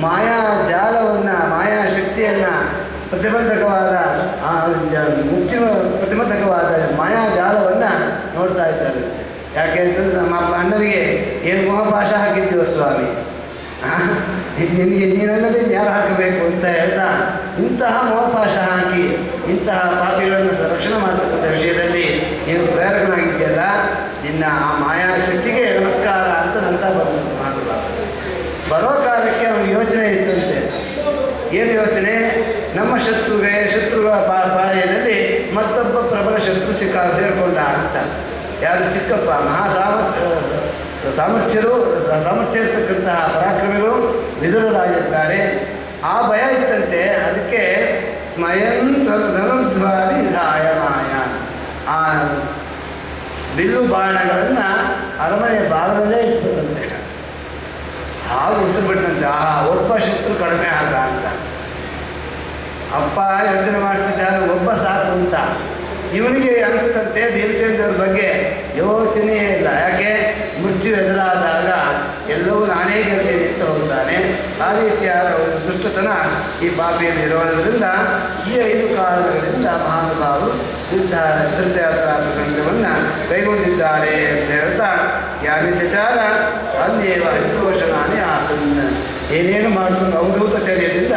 ಮಾಯಾ ಜಾಲವನ್ನು, ಮಾಯಾ ಶಕ್ತಿಯನ್ನು ಪ್ರತಿಬಂಧಕವಾದ ಮುಕ್ತಿ ಪ್ರತಿಬಂಧಕವಾದ ಮಾಯಾ ಜಾಲವನ್ನು ನೋಡ್ತಾ ಇದ್ದಾರೆ. ಯಾಕೆ ಅಂತಂದ್ರೆ ನಮ್ಮ ಅಣ್ಣನಿಗೆ ಏನು ಮೋಹಪಾಶ ಹಾಕಿದ್ದೀವ ಸ್ವಾಮಿ, ನಿನಗೆ ನೀನಲ್ಲದೆ ಯಾರು ಹಾಕಬೇಕು ಅಂತ ಹೇಳ್ತಾ ಇಂತಹ ಮೋಹಪಾಶ ಹಾಕಿ ಇಂತಹ ಪಾಪಿಗಳನ್ನು ರಕ್ಷಣೆ ಮಾಡತಕ್ಕಂಥ ವಿಷಯದಲ್ಲಿ ನೀನು ಪ್ರೇರಕನಾಗಿದೆಯಲ್ಲ, ನಿನ್ನ ಆ ಮಾಯಾ ಶಕ್ತಿಗೆ ನಮಸ್ಕಾರ ಅಂತ ನಂತ ಬರೋ ಕಾಲಕ್ಕೆ ಅವನಿಗೆ ಯೋಚನೆ ಇತ್ತಂತೆ. ಏನು ಯೋಚನೆ? ನಮ್ಮ ಶತ್ರುಗಳ ಪಾಳ್ಯದಲ್ಲಿ ಮತ್ತೊಬ್ಬ ಪ್ರಬಲ ಶತ್ರು ಸೇರಿಕೊಂಡ ಅಂತ. ಯಾರು? ಚಿಕ್ಕಪ್ಪ. ಸಾಮರ್ಥ್ಯ ಇರ್ತಕ್ಕಂತಹ ಪರಾಕ್ರಮಿಗಳು ವಿದುರರಾಗಿರ್ತಾರೆ. ಆ ಭಯ ಇತ್ತಂತೆ. ಅದಕ್ಕೆ ಸ್ಮಯಂ ಧನುರ್ಧ್ವಾರಿ ಧಾಯಮಾಯ, ಆ ಬಿಲ್ಲು ಬಾಣಗಳನ್ನು ಅರಮನೆಯ ಬಾಳದಲ್ಲೇ ಇಟ್ಬಿಟ್ಟಂತೆ. ಹಾಗೆ ಉಸಿರುಬಿಟ್ಟಂತೆ. ಒಬ್ಬ ಶತ್ರು ಕಡಿಮೆ ಆದ ಅಂತ ಅಪ್ಪ ಯೋಚನೆ ಮಾಡ್ತಿದ್ದಾರೆ, ಒಬ್ಬ ಸಾಕು ಅಂತ. ಇವನಿಗೆ ಅನಿಸ್ತಂತೆ ಭೀಮಸೇನರ ಬಗ್ಗೆ ಯೋಚನೆಯೇ ಇಲ್ಲ. ಯಾಕೆ? ಮೃತ್ಯು ಎದುರಾದಾಗ ಎಲ್ಲವೂ ನಾನೇ ಗೆಲ್ತೇನೆ ಅಂತ ಹೋಗ್ತಾನೆ. ಆ ರೀತಿಯಾದ ಒಂದು ದುಷ್ಟತನ ಈ ಪಾಪಿಯಲ್ಲಿ ಇರೋದ್ರಿಂದ ಈ 5 ಕಾರಣಗಳಿಂದ ಮಹಾನುಭಾವರು ತೀರ್ಥಯಾತ್ರಾ ಪ್ರಸಂಗವನ್ನು ಕೈಗೊಂಡಿದ್ದಾರೆ ಅಂತ ಹೇಳ್ತಾ, ಯಾನಿತ್ಯಚಾರ ಅಲ್ಲೇವ ಹರಿಘೋಷಣಾನೇ ಆಸನ್ನ, ಏನೇನು ಮಾಡಿಕೊಂಡು ಅವಧೂತಚರ್ಯದಿಂದ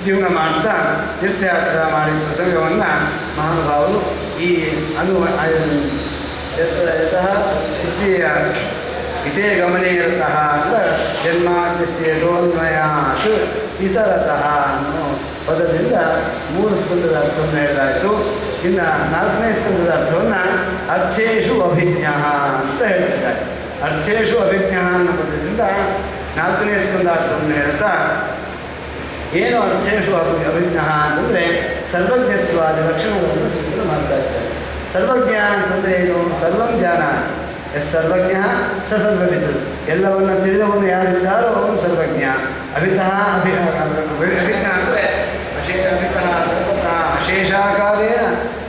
ಜೀವನ ಮಾಡ್ತಾ ತೀರ್ಥಯಾತ್ರಾ ಮಾಡಿದ ಪ್ರಸಂಗವನ್ನು ಮಹಾನುಭಾವರು ಈ ಯತಃ ತೃತೀಯ ಇತೇ ಗಮನೇ ಇರತಃ ಅಂತ ಜನ್ಮಾದ್ಯಸ್ಯ ಡೋನ್ಮಯಾತ್ ಇತರತಃ ಅನ್ನೋ ಪದದಿಂದ 3 ಸ್ಕಂದದ ಅರ್ಥವನ್ನು ಹೇಳಲಾಯಿತು. ಇನ್ನು 4ನೇ ಸ್ಕಂದದ ಅರ್ಥವನ್ನು ಅರ್ಥೇಷು ಅಭಿಜ್ಞ ಅಂತ ಹೇಳ್ತಿದ್ದಾರೆ. ಅರ್ಥೇಷು ಅಭಿಜ್ಞ ಅನ್ನೋ ಪದದಿಂದ 4ನೇ ಸ್ಕಂದ ಅರ್ಥವನ್ನು ಹೇಳ್ತಾ, ಏನು ಅರ್ಥೇಷು ಅಭಿಜ್ಞ ಅಂತಂದರೆ ಸರ್ವಜ್ಞತ್ವಾದ ಲಕ್ಷಣಗಳನ್ನು ಸೂಚನೆ ಮಾಡ್ತಾ ಇದ್ದಾರೆ. ಸರ್ವಜ್ಞ ಅಂತಂದರೆ ಏನು? ಸರ್ವಂ ಜ್ಞಾನ. ಎಸ್ ಸರ್ವಜ್ಞ ಸ ಸರ್ವವಿದ್, ಎಲ್ಲವನ್ನು ತಿಳಿದವನು ಯಾರಿದ್ದಾರೋ ಅವನು ಸರ್ವಜ್ಞ. ಅಭಿಜ್ಞ ಅಂದರೆ ಅಭಿಜ್ಞ ಸರ್ವತಃ ಅಶೇಷಾಕಾರೇಣ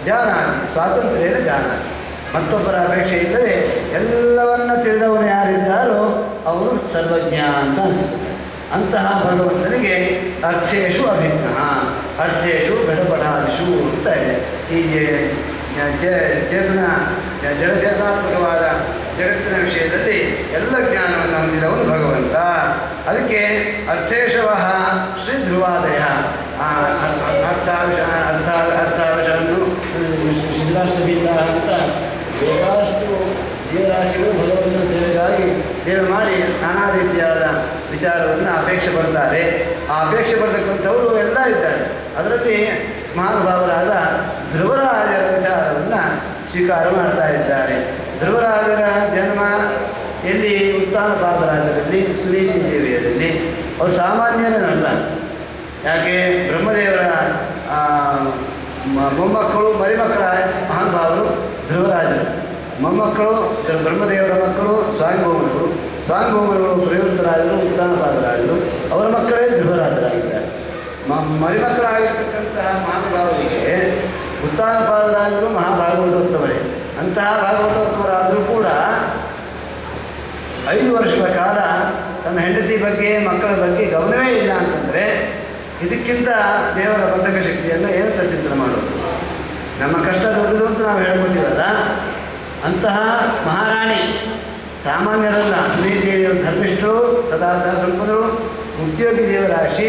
ಜಾನಾತಿ ಸ್ವಾತಂತ್ರ್ಯೇನ ಜಾನಾತಿ. ಮತ್ತೊಬ್ಬರ ಅಪೇಕ್ಷೆ ಇಲ್ಲದೆ ಎಲ್ಲವನ್ನ ತಿಳಿದವನು ಯಾರಿದ್ದಾರೋ ಅವನು ಸರ್ವಜ್ಞ ಅಂತ ಅನಿಸುತ್ತೆ. ಅಂತಹ ಭಗವಂತನಿಗೆ ಅರ್ಥೇಶು ಅಭಿಜ್ಞ, ಅರ್ಥೇಶು ಘಟಪಟಾದಿಷು ಅಂತ ಇದೆ. ಈ ಚೇತನ ಜಡಚೇತನಾತ್ಮಕವಾದ ಜಗತ್ತಿನ ವಿಷಯದಲ್ಲಿ ಎಲ್ಲ ಜ್ಞಾನವನ್ನು ಹೊಂದಿದವನು ಭಗವಂತ. ಅದಕ್ಕೆ ಅರ್ಥೇಶವಃ ಶ್ರೀ ಧ್ರುವಾದಯ ಅರ್ಥಾವಿಷವನ್ನು ಶಿಲಾಷ್ಟಬಿಲ್ಲ ಅಂತ ಬೇಕಾದಷ್ಟು ಜೀವರಾಶಿಗಳು ಭಗವಂತನ ಸೇವೆಗಾಗಿ ಸೇವೆ ಮಾಡಿ ನಾನಾ ರೀತಿಯಾದ ವಿಚಾರವನ್ನು ಅಪೇಕ್ಷೆ ಪಡ್ತಾರೆ. ಆ ಅಪೇಕ್ಷೆ ಪಡ್ತಕ್ಕಂಥವರು ಎಲ್ಲ ಇದ್ದಾರೆ. ಅದರಲ್ಲಿ ಮಹಾನುಭಾವರಾದ ಧ್ರುವರಾಜರ ವಿಚಾರವನ್ನು ಸ್ವೀಕಾರ ಮಾಡ್ತಾ ಇದ್ದಾರೆ. ಧ್ರುವರಾಜರ ಜನ್ಮ ಎಲ್ಲಿ? ಉತ್ಥಾನಪಾದರಾಜರಲ್ಲಿ, ಸುನೀತಿ ದೇವಿಯರಲ್ಲಿ. ಅವರು ಸಾಮಾನ್ಯರಲ್ಲ. ಯಾಕೆ? ಬ್ರಹ್ಮದೇವರ ಮೊಮ್ಮಕ್ಕಳು, ಮರಿಮಕ್ಕಳ ಮಹಾನುಭಾವರು ಧ್ರುವರಾಜರು. ಮೊಮ್ಮಕ್ಕಳು ಬ್ರಹ್ಮದೇವರ ಮಕ್ಕಳು ಸ್ವಾಮಿಭೌಮರು, ಸ್ವಾಮಿಭೌಮರು ಪ್ರಯುಕ್ತರಾಜರು, ಉತ್ಥಾನಪಾದರಾಜರು. ಅವರ ಮಕ್ಕಳೇ ಧ್ರುವರಾಜರಾಗಿದ್ದಾರೆ. ಮರಿಮಕ್ಕಳಾಗಿರ್ತಕ್ಕಂತಹ ಮಹಾನುಭಾವರಿಗೆ ಉತ್ಥಾನಪಾದರಾಜರು ಮಹಾಭಾಗವತೋತ್ತಮರೇ. ಅಂತಹ ಭಾಗವತೋತ್ತಮರಾದರೂ ಕೂಡ 5 ವರ್ಷಗಳ ಕಾಲ ತನ್ನ ಹೆಂಡತಿ ಬಗ್ಗೆ, ಮಕ್ಕಳ ಬಗ್ಗೆ ಗಮನವೇ ಇಲ್ಲ ಅಂತಂದರೆ ಇದಕ್ಕಿಂತ ದೇವರ ಬಂಧಕ ಶಕ್ತಿಯನ್ನು ಏನಂತ ಚಿಂತನೆ ಮಾಡೋದು? ನಮ್ಮ ಕಷ್ಟ ದೊಡ್ಡದು ಅಂತ ನಾವು ಹೇಳ್ಕೊತೀವಲ್ಲ, ಅಂತಹ ಮಹಾರಾಣಿ ಸಾಮಾನ್ಯರಲ್ಲ. ಸುನೀತಿಯವರು ಧರ್ಮಿಷ್ಠರು, ಸದಾರ್ಥ ಸಂಪದರು, ಉದ್ಯೋಗಿ ದೇವರಾಶಿ,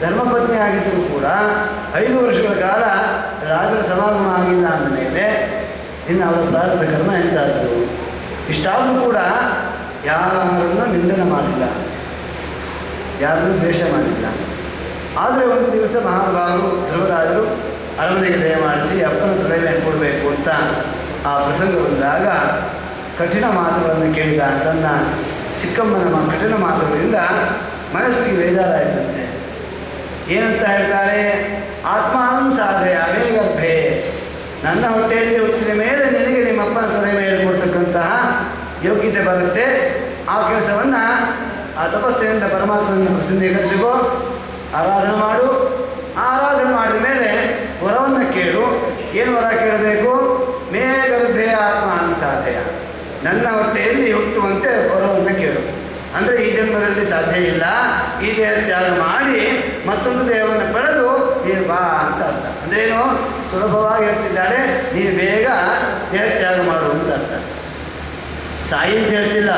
ಧರ್ಮಪತ್ನಿ ಆಗಿದ್ದರೂ ಕೂಡ 5 ವರ್ಷಗಳ ಕಾಲ ರಾಜರ ಸಮಾಗಮ ಆಗಿಲ್ಲ ಅಂದಮೇಲೆ ಇನ್ನು ಅವರ ಪ್ರಾರಬ್ಧ ಕರ್ಮ ಎಂತಾಯಿತು? ಇಷ್ಟಾದರೂ ಕೂಡ ಯಾರನ್ನು ನಿಂದನೆ ಮಾಡಿಲ್ಲ, ಯಾರನ್ನು ದ್ವೇಷ ಮಾಡಿಲ್ಲ. ಆದರೆ ಒಂದು ದಿವಸ ಮಹಾನುಭಾವರು ಧ್ರುವರಾಜರು ಅರಮನೆಗೆ ದಯಮಾಡಿಸಿ ಅಪ್ಪನ ತೊಡೆ ಕೊಡಬೇಕು ಅಂತ ಆ ಪ್ರಸಂಗ ಬಂದಾಗ ಕಠಿಣ ಮಾತುಗಳನ್ನು ಕೇಳಿದ. ತನ್ನ ಚಿಕ್ಕಮ್ಮನ ಕಠಿಣ ಮಾತುಗಳಿಂದ ಮನಸ್ಸಿಗೆ ಬೇಜಾರಾಯಿತಂತೆ. ಏನಂತ ಹೇಳ್ತಾರೆ? ಆತ್ಮಾನಂ ಸಾಧೆಯ ಮೇ ಗರ್ಭೆ, ನನ್ನ ಹೊಟ್ಟೆಯಲ್ಲಿ ಹುಟ್ಟಿದ ಮೇಲೆ ನಿನಗೆ ನಿಮ್ಮಪ್ಪನ ತೊಡೆ ಮೇಲೆ ಕೊಡ್ತಕ್ಕಂತಹ ಯೋಗ್ಯತೆ ಬರುತ್ತೆ. ಆ ಕೆಲಸವನ್ನು ಆ ತಪಸ್ಸೆಯಿಂದ ಪರಮಾತ್ಮನ ಪ್ರಸನ್ನೀಕರಿಸಿಕೋ, ಆರಾಧನೆ ಮಾಡು. ಆರಾಧನೆ ಮಾಡಿದ ಮೇಲೆ ವರವನ್ನು ಕೇಳು. ಏನು ವರ ಕೇಳಬೇಕು? ಮೇ ಗರ್ಭೆ ಆತ್ಮಾನಂ ಸಾಧೆಯ, ನನ್ನ ಹೊಟ್ಟೆಯಲ್ಲಿ ಹುಟ್ಟುವಂತೆ ವರವನ್ನು ಕೇಳು. ಅಂದರೆ ಈ ಜನ್ಮದಲ್ಲಿ ಸಾಧ್ಯ ಇಲ್ಲ, ಈ ದೇಹ ತ್ಯಾಗ ಮಾಡಿ ಮತ್ತೊಂದು ದೇಹವನ್ನು ಪಡೆದು ನೀನು ಬಾ ಅಂತ ಅರ್ಥ. ಅಂದ್ರೇನು? ಸುಲಭವಾಗಿ ಹೇಳ್ತಿದ್ದಾಳೆ, ನೀನು ಬೇಗ ದೇಹ ತ್ಯಾಗ ಮಾಡು ಅಂತ ಅರ್ಥ. ಸಾಯಿ ಅಂತ ಹೇಳ್ತಿಲ್ಲ.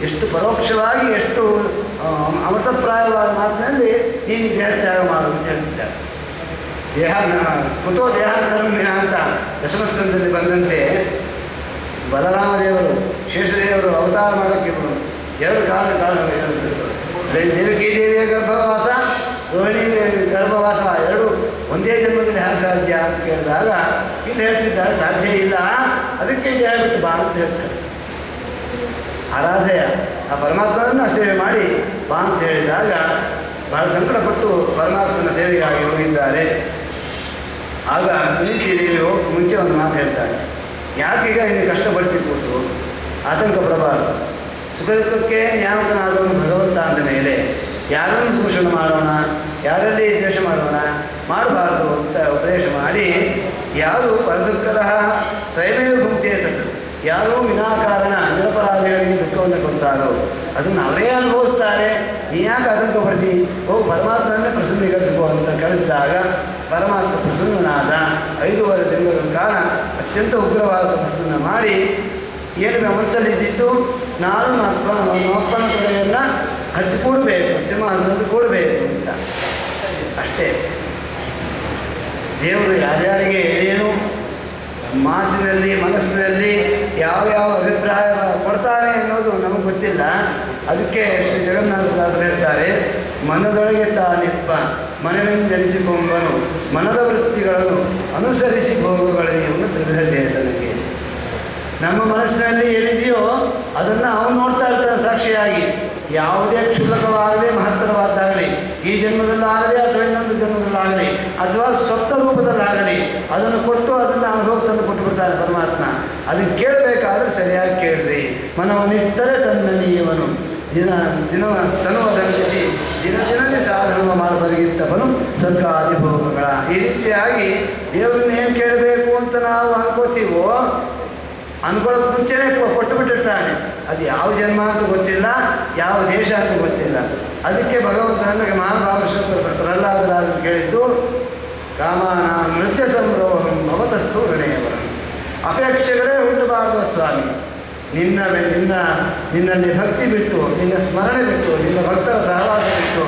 ಎಷ್ಟು ಪರೋಕ್ಷವಾಗಿ, ಎಷ್ಟು ಅಮೃತಪ್ರಾಯವಾದ ಮಾತಿನಲ್ಲಿ ನೀನು ದೇಹ ತ್ಯಾಗ ಮಾಡು ಅಂತ ಹೇಳ್ತಿದ್ದಾರೆ. ದೇಹ ಕುತೋ ದೇಹಾಂತರಮ್ಯ ಅಂತ ದಶಮಸ್ಕಂದದಲ್ಲಿ ಬಂದಂತೆ ಬಲರಾಮದೇವರು, ಶೇಷದೇವರು ಅವತಾರ ಮಾಡೋಕ್ಕೆ 2 ಕಾಲ ದೇವಕಿ ದೇವಿಯ ಗರ್ಭವಾಸ, ರೋಹಿಣಿ ಗರ್ಭವಾಸ 2 ಒಂದೇ ಜನ್ಮದಲ್ಲಿ ಹೇಗೆ ಸಾಧ್ಯ ಅಂತ ಕೇಳಿದಾಗ ಇಲ್ಲಿ ಹೇಳ್ತಿದ್ದಾರೆ ಸಾಧ್ಯ ಇಲ್ಲ, ಅದಕ್ಕೆ ಹೇಳ್ಬಿಟ್ಟು ಬಾ ಅಂತ ಹೇಳ್ತಾರೆ. ಆರಾಧೆಯ ಆ ಪರಮಾತ್ಮನನ್ನು ಸೇವೆ ಮಾಡಿ ಬಾ ಅಂತ ಹೇಳಿದಾಗ ಬಹಳ ಸಂಕಟಪಟ್ಟು ಪರಮಾತ್ಮನ ಸೇವೆಗಾಗಿ ಹೋಗಿದ್ದಾರೆ. ಆಗ ಸುನೀತಿ ದೇವಿ ಹೋಗಿ ಮುಂಚೆ ಒಂದು ಮಾತು ಹೇಳ್ತಾರೆ, ಯಾಕೀಗ ಇನ್ನು ಕಷ್ಟಪಡ್ತಿ ಕೂಸು, ಆತಂಕ ಪಡಬಾರದು. ಸುಖ ದುಃಖಕ್ಕೆ ಜ್ಞಾನಕನಾದವನು ಭಗವಂತ ಅಂದ ಮೇಲೆ ಯಾರನ್ನು ದೂಷಣ ಮಾಡೋಣ, ಯಾರಲ್ಲಿ ದ್ವೇಷ ಮಾಡೋಣ ಮಾಡಬಾರ್ದು ಅಂತ ಉಪದೇಶ ಮಾಡಿ, ಯಾರು ಪರದುಃಖದ ಸ್ವಯಮೇವ ಭುಂಕ್ತೆ ತದ್ದು, ಯಾರು ವಿನಾಕಾರಣ ನಿರಪರಾಧಿಗಳಿಗೆ ದುಃಖವನ್ನು ಕೊಡ್ತಾರೋ ಅದನ್ನು ಅವರೇ ಅನುಭವಿಸ್ತಾರೆ. ನೀ ಯಾಕೆ ಆತಂಕ ಪಡ್ತಿ, ಹೋಗಿ ಪರಮಾತ್ಮನ್ನೇ ಪ್ರಸನ್ನೀಕರಿಸಿಕೋ ಅಂತ ಕಳಿಸಿದಾಗ ಪರಮಾತ್ಮ ಪ್ರಸನ್ನನಾದ. 5.5 ತಿಂಗಳ ಕಾಲ ಅತ್ಯಂತ ಉಗ್ರವಾದ ತಪಸ್ಸನ್ನು ಮಾಡಿ ಏನು ಮನಸ್ಸಲ್ಲಿದ್ದಿತ್ತು, ನಾನು ನಮ್ಮಪ್ಪನ ತೊಡೆಯನ್ನು ಹತ್ತಿ ಕೂಡಬೇಕು, ಸಿಂಹಾಸನದಲ್ಲಿ ಕೂಡಬೇಕು ಅಂತ ಅಷ್ಟೇ. ದೇವರು ಯಾರ್ಯಾರಿಗೆ ಏನೇನು ಮಾತಿನಲ್ಲಿ, ಮನಸ್ಸಿನಲ್ಲಿ ಯಾವ ಅಭಿಪ್ರಾಯ ಕೊಡ್ತಾರೆ ಅನ್ನೋದು ನಮಗೆ ಗೊತ್ತಿಲ್ಲ. ಅದಕ್ಕೆ ಶ್ರೀ ಜಗನ್ನಾಥದಾಸರು ಹೇಳ್ತಾರೆ, ಮನದೊಳಗೆ ತಾನಿಪ್ಪ ಮನವೆಂದೆನಿಸಿಕೊಂಬನು, ಮನದ ವೃತ್ತಿಗಳನ್ನು ಅನುಸರಿಸಿ ಭೋಗಗಳನ್ನು ತಿಳಿದಲ್ಲೇ ತನಗೆ. ನಮ್ಮ ಮನಸ್ಸಿನಲ್ಲಿ ಏನಿದೆಯೋ ಅದನ್ನು ಅವನು ನೋಡ್ತಾ ಇರ್ತಾನೆ ಸಾಕ್ಷಿಯಾಗಿ. ಯಾವುದೇ ಕ್ಷುಲ್ಲಕವಾಗಲಿ ಮಹತ್ತರವಾದ್ದಾಗಲಿ, ಈ ಜನ್ಮದಲ್ಲಾಗಲಿ ಅಥವಾ ಇನ್ನೊಂದು ಜನ್ಮದಲ್ಲಾಗಲಿ ಅಥವಾ ಸ್ವಪ್ನ ರೂಪದಲ್ಲಾಗಲಿ ಅದನ್ನು ಕೊಟ್ಟು ಅದನ್ನು ಅನುಭವ ತಂದು ಕೊಟ್ಟು ಬಿಡ್ತಾನೆ ಪರಮಾತ್ಮ. ಅದನ್ನು ಕೇಳಬೇಕಾದ್ರೆ ಸರಿಯಾಗಿ ಕೇಳ್ರಿ. ಮನವನಿತ್ತರೆ ತನ್ನ ನೀವನು ತನುವ ದಂಡಿಸಿ ದಿನದಿನದೇ ಸಾಧನ ಮಾಡಬರಿಗಿತ್ತವನು ಸ್ವರ್ಗಾದಿ ಭೋಗಗಳ. ಈ ರೀತಿಯಾಗಿ ದೇವರನ್ನ ಏನು ಕೇಳಬೇಕು ಅಂತ ನಾವು ಅನ್ಕೋತೀವೋ ಕೊಡೋದು ಮುಂಚೆನೇ ಕೊಟ್ಟು ಬಿಟ್ಟಿರ್ತಾನೆ. ಅದು ಯಾವ ಜನ್ಮ ಅಂತ ಗೊತ್ತಿಲ್ಲ, ಯಾವ ದೇಶ ಅಂತ ಗೊತ್ತಿಲ್ಲ. ಅದಕ್ಕೆ ಭಗವಂತನಿಗೆ ಮಹಾಭಾವ ಪ್ರಹ್ಲಾದರಾಜರು ಕೇಳಿದ್ದು ಕಾಮಾನ ನೃತ್ಯ ಸಂಭ್ರಮಂ ಭವತಸ್ತು ಹೃದಯವರಂ. ಅಪೇಕ್ಷೆಗಳೇ ಹುಟ್ಟಬಾರದು ಸ್ವಾಮಿ. ನಿನ್ನಲ್ಲಿ ಭಕ್ತಿ ಬಿಟ್ಟು, ನಿನ್ನ ಸ್ಮರಣೆ ಬಿಟ್ಟು, ನಿನ್ನ ಭಕ್ತರ ಸಹವಾಸ ಬಿಟ್ಟು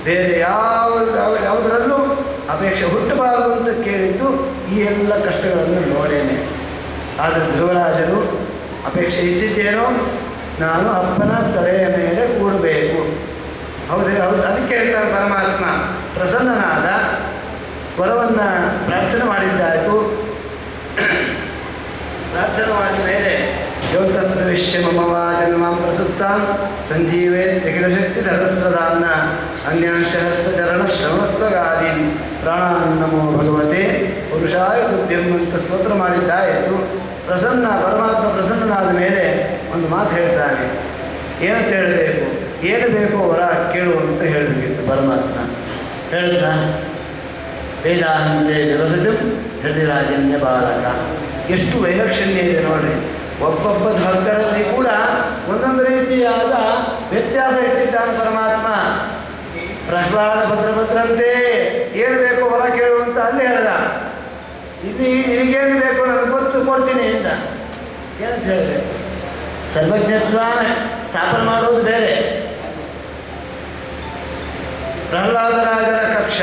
ಬೇರೆ ಯಾವುದರಲ್ಲೂ ಅಪೇಕ್ಷೆ ಹುಟ್ಟಬಾರದು ಅಂತ ಕೇಳಿದ್ದು ಈ ಎಲ್ಲ ಕಷ್ಟಗಳನ್ನು ನೋಡೇನೆ. ಆದರೆ ಧ್ರುವರಾಜರು ಅಪೇಕ್ಷೆ ಇದ್ದಿದ್ದೇನೋ, ನಾನು ಅಪ್ಪನ ತಲೆಯ ಮೇಲೆ ಕೂಡಬೇಕು. ಹೌದು, ಅದಕ್ಕೆ ಹೇಳ್ತಾರೆ ಪರಮಾತ್ಮ ಪ್ರಸನ್ನನಾದ, ವರವನ್ನು ಪ್ರಾರ್ಥನೆ ಮಾಡಿದ್ದಾಯಿತು. ಪ್ರಾರ್ಥನೆ ಮಾಡಿದ ಮೇಲೆ ಯೋಗತತ್ವವಿಶ್ಯ ಮಮವಾ ಜನ್ಮಾಂ ಪ್ರಸುಪ್ತಾಂ ಸಂಜೀವೇ ತ್ರಿಗಿರಶಕ್ತಿ ಧರಸ್ವದಾನ್ನ ಅನ್ಯಾಂಶಹಸ್ತಚರಣ ಶ್ರವಣತ್ವಗಾದೀನ್ ಪ್ರಾಣಾನ್ ನಮೋ ಭಗವತೆ ಪುರುಷಾಯ ತುಭ್ಯಂ ಅಂತ ಸ್ತೋತ್ರ ಮಾಡಿದ್ದಾಯಿತು. ಪರಮಾತ್ಮ ಪ್ರಸನ್ನನಾದ ಮೇಲೆ ಒಂದು ಮಾತು ಹೇಳ್ತಾನೆ. ಏನಂತ ಹೇಳಬೇಕು? ಏನು ಬೇಕೋ ವರ ಕೇಳು ಅಂತ ಹೇಳಬೇಕಿತ್ತು ಪರಮಾತ್ಮ. ಹೇಳ್ತಾ ವೇದಾಂತೆ ವಿವಸಜಂ ಹೃದಯರಾಜನ್ಯ ಬಾಲಕ. ಎಷ್ಟು ವೈಲಕ್ಷಣ್ಯ ಇದೆ ನೋಡ್ರಿ. ಒಬ್ಬೊಬ್ಬ ಭಕ್ತರಲ್ಲಿ ಕೂಡ ಒಂದೊಂದು ರೀತಿಯಾದ ವ್ಯತ್ಯಾಸ ಇಟ್ಟಿದ್ದಾನೆ ಪರಮಾತ್ಮ. ಪ್ರಹ್ಲಾದ ಭದ್ರಭದ್ರಂತೆ ಏನು ಬೇಕು ವರ ಕೇಳು ಅಂತ ಅಲ್ಲಿ ಹೇಳ್ದ. ಇಲ್ಲಿ ನಿನಗೇನು ಬೇಕು ನನಗೆ ಗೊತ್ತು, ಕೊಡ್ತೀನಿ ಅಂತ. ಏನಂತ ಹೇಳಿದೆ? ಸರ್ವಜ್ಞತ್ವ ಸ್ಥಾಪನೆ ಮಾಡೋದು ಬೇರೆ. ಪ್ರಹ್ಲಾದರಾಜರ ಕಕ್ಷ,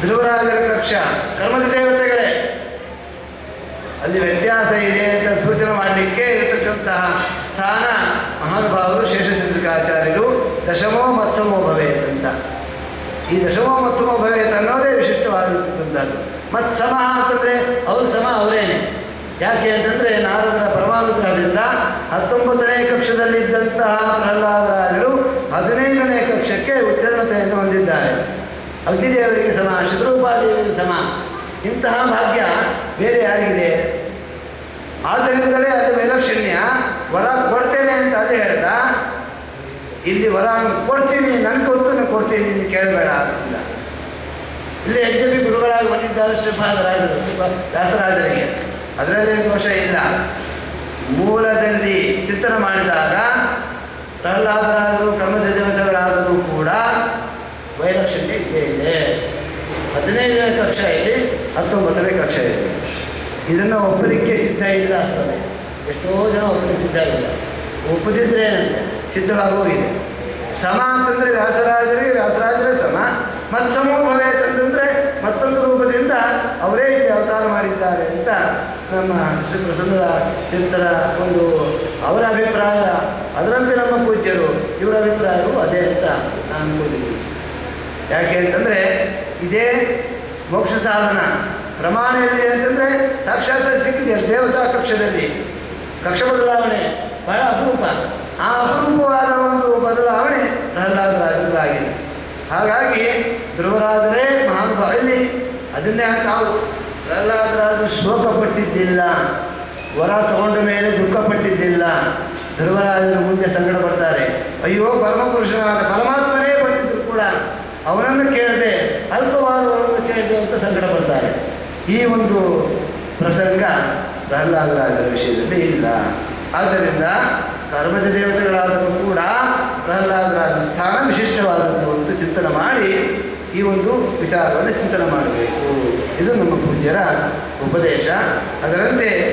ಧ್ರುವರಾಜರ ಕಕ್ಷ ಕರ್ಮದ ದೇವತೆಗಳೇ. ಅಲ್ಲಿ ವ್ಯತ್ಯಾಸ ಇದೆ ಅಂತ ಸೂಚನೆ ಮಾಡಲಿಕ್ಕೆ ಇರತಕ್ಕಂತಹ ಸ್ಥಾನ ಮಹಾನುಭಾವರು ಶೇಷಚಂದ್ರಿಕಾಚಾರ್ಯರು ದಶಮೋ ಮತ್ಸಮೋ ಭವೇತ್ ಅಂತ. ಈ ದಶಮೋ ಮತ್ಸಮೋ ಭವೇತ್ ಅನ್ನೋದೇ ವಿಶಿಷ್ಟವಾಗಿರ್ತಕ್ಕಂಥದ್ದು. ಮತ್ಸಮ ಅಂತಂದರೆ ಅವರು ಸಮ ಅವರೇನೆ. ಯಾಕೆ ಅಂತಂದರೆ ನಾರದರ ಪರಮಾನುಗ್ರಹದಿಂದ 19ನೇ ಕಕ್ಷದಲ್ಲಿದ್ದಂತಹ ಪ್ರಹ್ಲಾದರಾಜರು 15ನೇ ಕಕ್ಷಕ್ಕೆ ಉತ್ತೀರ್ಣತೆಯನ್ನು ಹೊಂದಿದ್ದಾರೆ. ಅಗ್ನಿದೇವರಿಗೆ ಸಮ, ಶತ್ರುಪಾದೇವರಿಗೆ ಸಮ. ಇಂತಹ ಭಾಗ್ಯ ಬೇರೆ ಯಾರಿಗಿದೆ? ಆದ್ದರಿಂದಲೇ ಅದು ವೈಲಕ್ಷಣ್ಯ. ವರ ಕೊಡ್ತೇನೆ ಅಂತ ಅದೇ ಹೇಳ್ದ. ಇಲ್ಲಿ ವರ ಕೊಡ್ತೀನಿ, ನನಗೆ ಗೊತ್ತು, ನಾನು ಕೊಡ್ತೀನಿ, ನೀನು ಕೇಳಬೇಡ ಅಂತ. ಇಲ್ಲಿ ಯಜ್ಞಪಿ ಗುರುಗಳಾಗಿ ಬಂದಿದ್ದಾರೆ ಶ್ರೀಪಾದರಾಜರು, ವ್ಯಾಸರಾಜರಿಗೆ. ಅದರಲ್ಲಿ ದೋಷ ಇಲ್ಲ. ಮೂಲದಲ್ಲಿ ಚಿಂತನೆ ಮಾಡಿದಾಗ ಪ್ರಹ್ಲಾದರಾದರು ಕರ್ಮದ ದೇವತೆಗಳಾದರೂ ಕೂಡ ವೈಲಕ್ಷಣ್ಯ ಇದ್ದೇ ಇದೆ. 15ನೇ ಕಕ್ಷ ಇದೆ, 19ನೇ ಕಕ್ಷ ಇದೆ. ಇದನ್ನು ಒಪ್ಪಲಿಕ್ಕೆ ಸಿದ್ಧ ಇಲ್ಲ ಅಷ್ಟೇ. ಎಷ್ಟೋ ಜನ ಒಪ್ಪಲಿಕ್ಕೆ ಸಿದ್ಧ ಇಲ್ಲ. ಒಪ್ಪದಿದ್ರೆ ಏನಂತೆ ಸಿದ್ಧವಾಗೋಗಿದೆ. ಸಮ ಅಂತಂದರೆ ವ್ಯಾಸರಾಜರೇ ಸಮ. ಮತ್ಸಮೋ ಭವೇತ್ ಅಂತಂದರೆ ಮತ್ತೊಂದು ರೂಪದಿಂದ ಅವರೇ ಇಲ್ಲಿ ಅವತಾರ ಮಾಡಿದ್ದಾರೆ ಅಂತ ನಮ್ಮ ಶ್ರೀ ಪ್ರಸನ್ನದ ತೀರ್ಥರ ಒಂದು ಅವರ ಅಭಿಪ್ರಾಯ. ಅದರಂತೆ ನಮ್ಮ ಪೂಜ್ಯರು ಇವರ ಅಭಿಪ್ರಾಯವು ಅದೇ ಅಂತ ನಾನು ಅನ್ಕೊಂಡಿದ್ದೀನಿ. ಯಾಕೆ ಅಂತಂದರೆ ಇದೇ ಮೋಕ್ಷ ಸಾಧನ. ಪ್ರಮಾಣ ಎಲ್ಲಿದೆ ಅಂತಂದರೆ ಸಾಕ್ಷಾತ್ ಸಿಕ್ಕಿದೆ ದೇವತಾ ಕಕ್ಷದಲ್ಲಿ. ಕಕ್ಷ ಬದಲಾವಣೆ ಬಹಳ ಅಪರೂಪ. ಆ ಅಪರೂಪವಾದ ಒಂದು ಬದಲಾವಣೆ ಪ್ರಹ್ಲಾದರಾಜರಾಗಿದೆ. ಹಾಗಾಗಿ ಧ್ರುವರಾಜರೇ ಮಹಾನುಭಾವ. ಇಲ್ಲಿ ಅದನ್ನೇ ತಾವು ಪ್ರಹ್ಲಾದರಾಜರು ಶೋಕಪಟ್ಟಿದ್ದಿಲ್ಲ, ವರ ತಗೊಂಡ ಮೇಲೆ ದುಃಖಪಟ್ಟಿದ್ದಿಲ್ಲ. ಧ್ರುವರಾಜರು ಮುಂದೆ ಸಂಕಟ ಪಡ್ತಾರೆ. ಅಯ್ಯೋ ಪರಮಪುರುಷನಾದ ಪರಮಾತ್ಮನೇ ಬಂದಿದ್ರು ಕೂಡ ಅವನನ್ನು ಕೇಳದೆ, ಅಲ್ಪವಾದವರನ್ನು ಕೇಳದೆ ಅಂತ ಸಂಕಟ ಪಡ್ತಾರೆ. ಈ ಒಂದು ಪ್ರಸಂಗ ಪ್ರಹ್ಲಾದರಾಜರ ವಿಷಯದಲ್ಲಿ ಇಲ್ಲ. ಆದ್ದರಿಂದ ಕರ್ಮಜ ದೇವತೆಗಳಾದರೂ ಕೂಡ ಪ್ರಹ್ಲಾದರಾಜನ ಸ್ಥಾನ ವಿಶಿಷ್ಟವಾದದ್ದು ಅಂತ ಚಿಂತನೆ ಮಾಡಿ ಈ ಒಂದು ವಿಚಾರವನ್ನು ಚಿಂತನೆ ಮಾಡಬೇಕು. ಇದು ನಮ್ಮ ಪೂಜ್ಯರ ಉಪದೇಶ. ಅದರಂತೆ